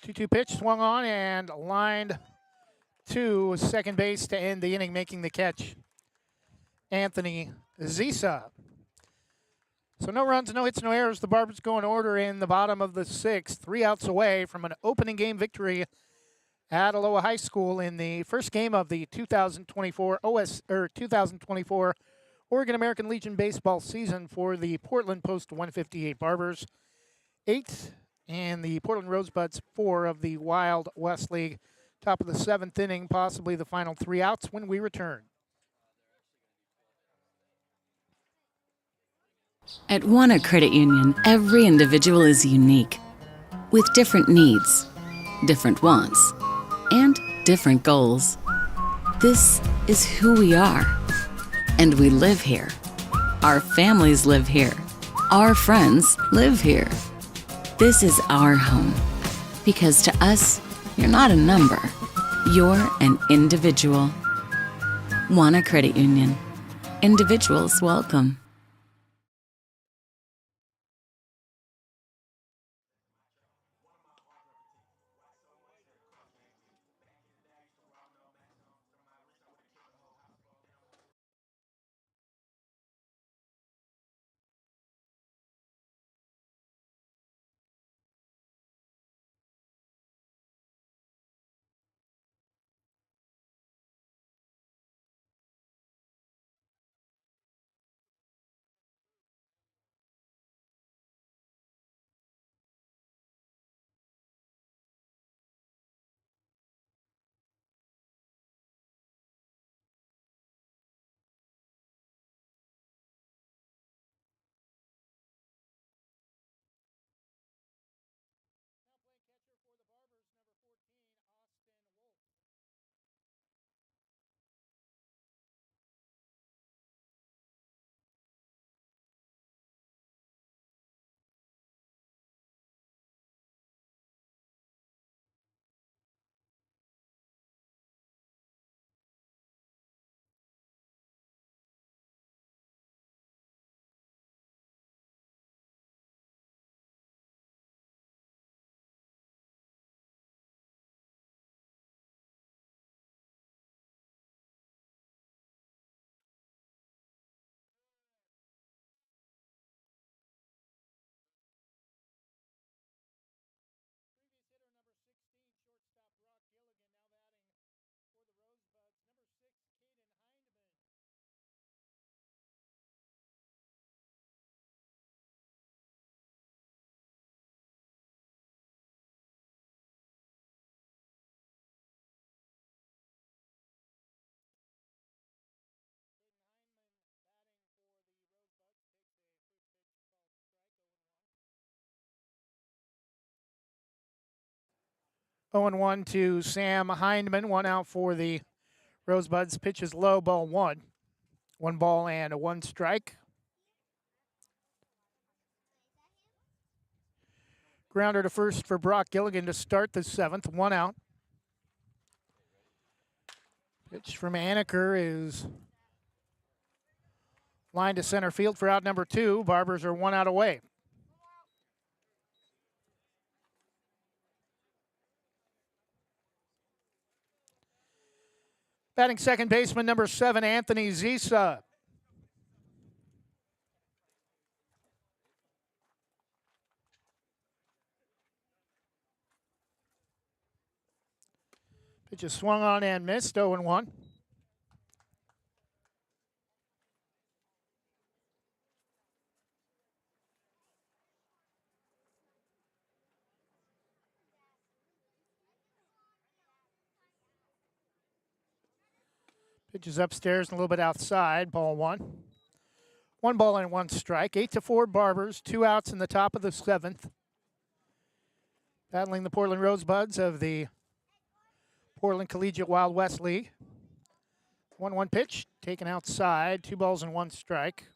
Speaker 1: Two-two pitch swung on and lined to second base to end the inning, making the catch. Anthony Zisa. So no runs, no hits, no errors. The Barbers go in order in the bottom of the sixth. 3 outs away from an opening game victory at Aloha High School in the first game of the 2024 Oregon American Legion baseball season for the Portland Post 158 Barbers. 8 and the Portland Rosebuds 4 of the Wild West League. Top of the 7th inning, possibly the final 3 outs when we return.
Speaker 9: At Wana Credit Union, every individual is unique, with different needs, different wants, and different goals. This is who we are, and we live here. Our families live here. Our friends live here. This is our home, because to us, you're not a number. You're an individual. Wana Credit Union. Individuals welcome.
Speaker 1: 0-1 to Sam Hindman. 1 out for the Rosebuds. Pitch is low, ball 1. 1 ball and 1 strike. Grounder to first for Brock Gilligan to start the 7th. 1 out. Pitch from Anaker is line to center field for out number 2. Barbers are 1 out away. Batting second baseman number 7, Anthony Zisa. Pitch is swung on and missed, 0-1. Pitch is upstairs and a little bit outside, ball 1. 1 ball and 1 strike. 8-4 Barbers, 2 outs in the top of the 7th. Battling the Portland Rosebuds of the Portland Collegiate Wild West League. 1-1 pitch, taken outside, 2 balls and 1 strike.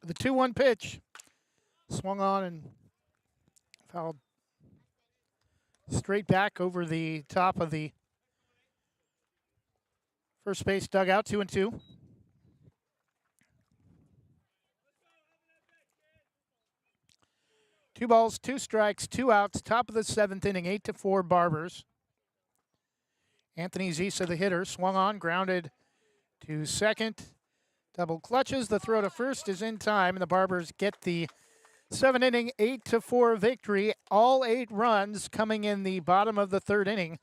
Speaker 1: The 2-1 pitch, swung on and fouled straight back over the top of the first base dugout, 2-2. Two balls, 2 strikes, 2 outs, top of the 7th inning, 8-4 Barbers. Anthony Zisa, the hitter, swung on, grounded to second. Double clutches, the throw to first is in time, and the Barbers get the 7-inning, 8-4 victory. All 8 runs coming in the bottom of the 3rd inning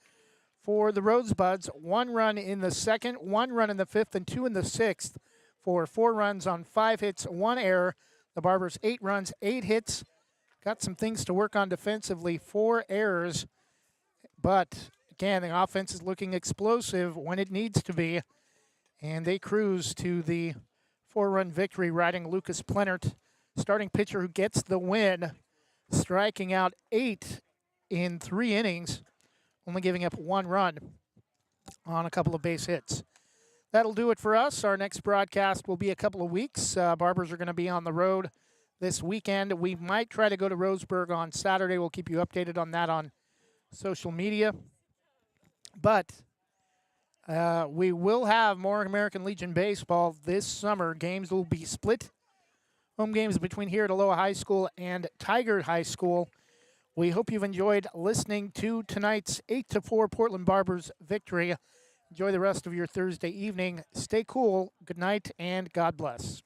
Speaker 1: for the Rosebuds. 1 run in the 2nd, 1 run in the 5th, and 2 in the 6th for 4 runs on 5 hits, 1 error. The Barbers 8 runs, 8 hits. Got some things to work on defensively, 4 errors. But again, the offense is looking explosive when it needs to be. And they cruise to the 4-run victory, riding Lucas Plenert, starting pitcher who gets the win, striking out 8 in 3 innings, only giving up 1 run on a couple of base hits. That'll do it for us. Our next broadcast will be a couple of weeks. Barbers are going to be on the road this weekend. We might try to go to Roseburg on Saturday. We'll keep you updated on that on social media. But we will have more American Legion baseball this summer. Games will be split. Home games between here at Aloha High School and Tigard High School. We hope you've enjoyed listening to tonight's 8-4 Portland Barbers victory. Enjoy the rest of your Thursday evening. Stay cool. Good night and God bless.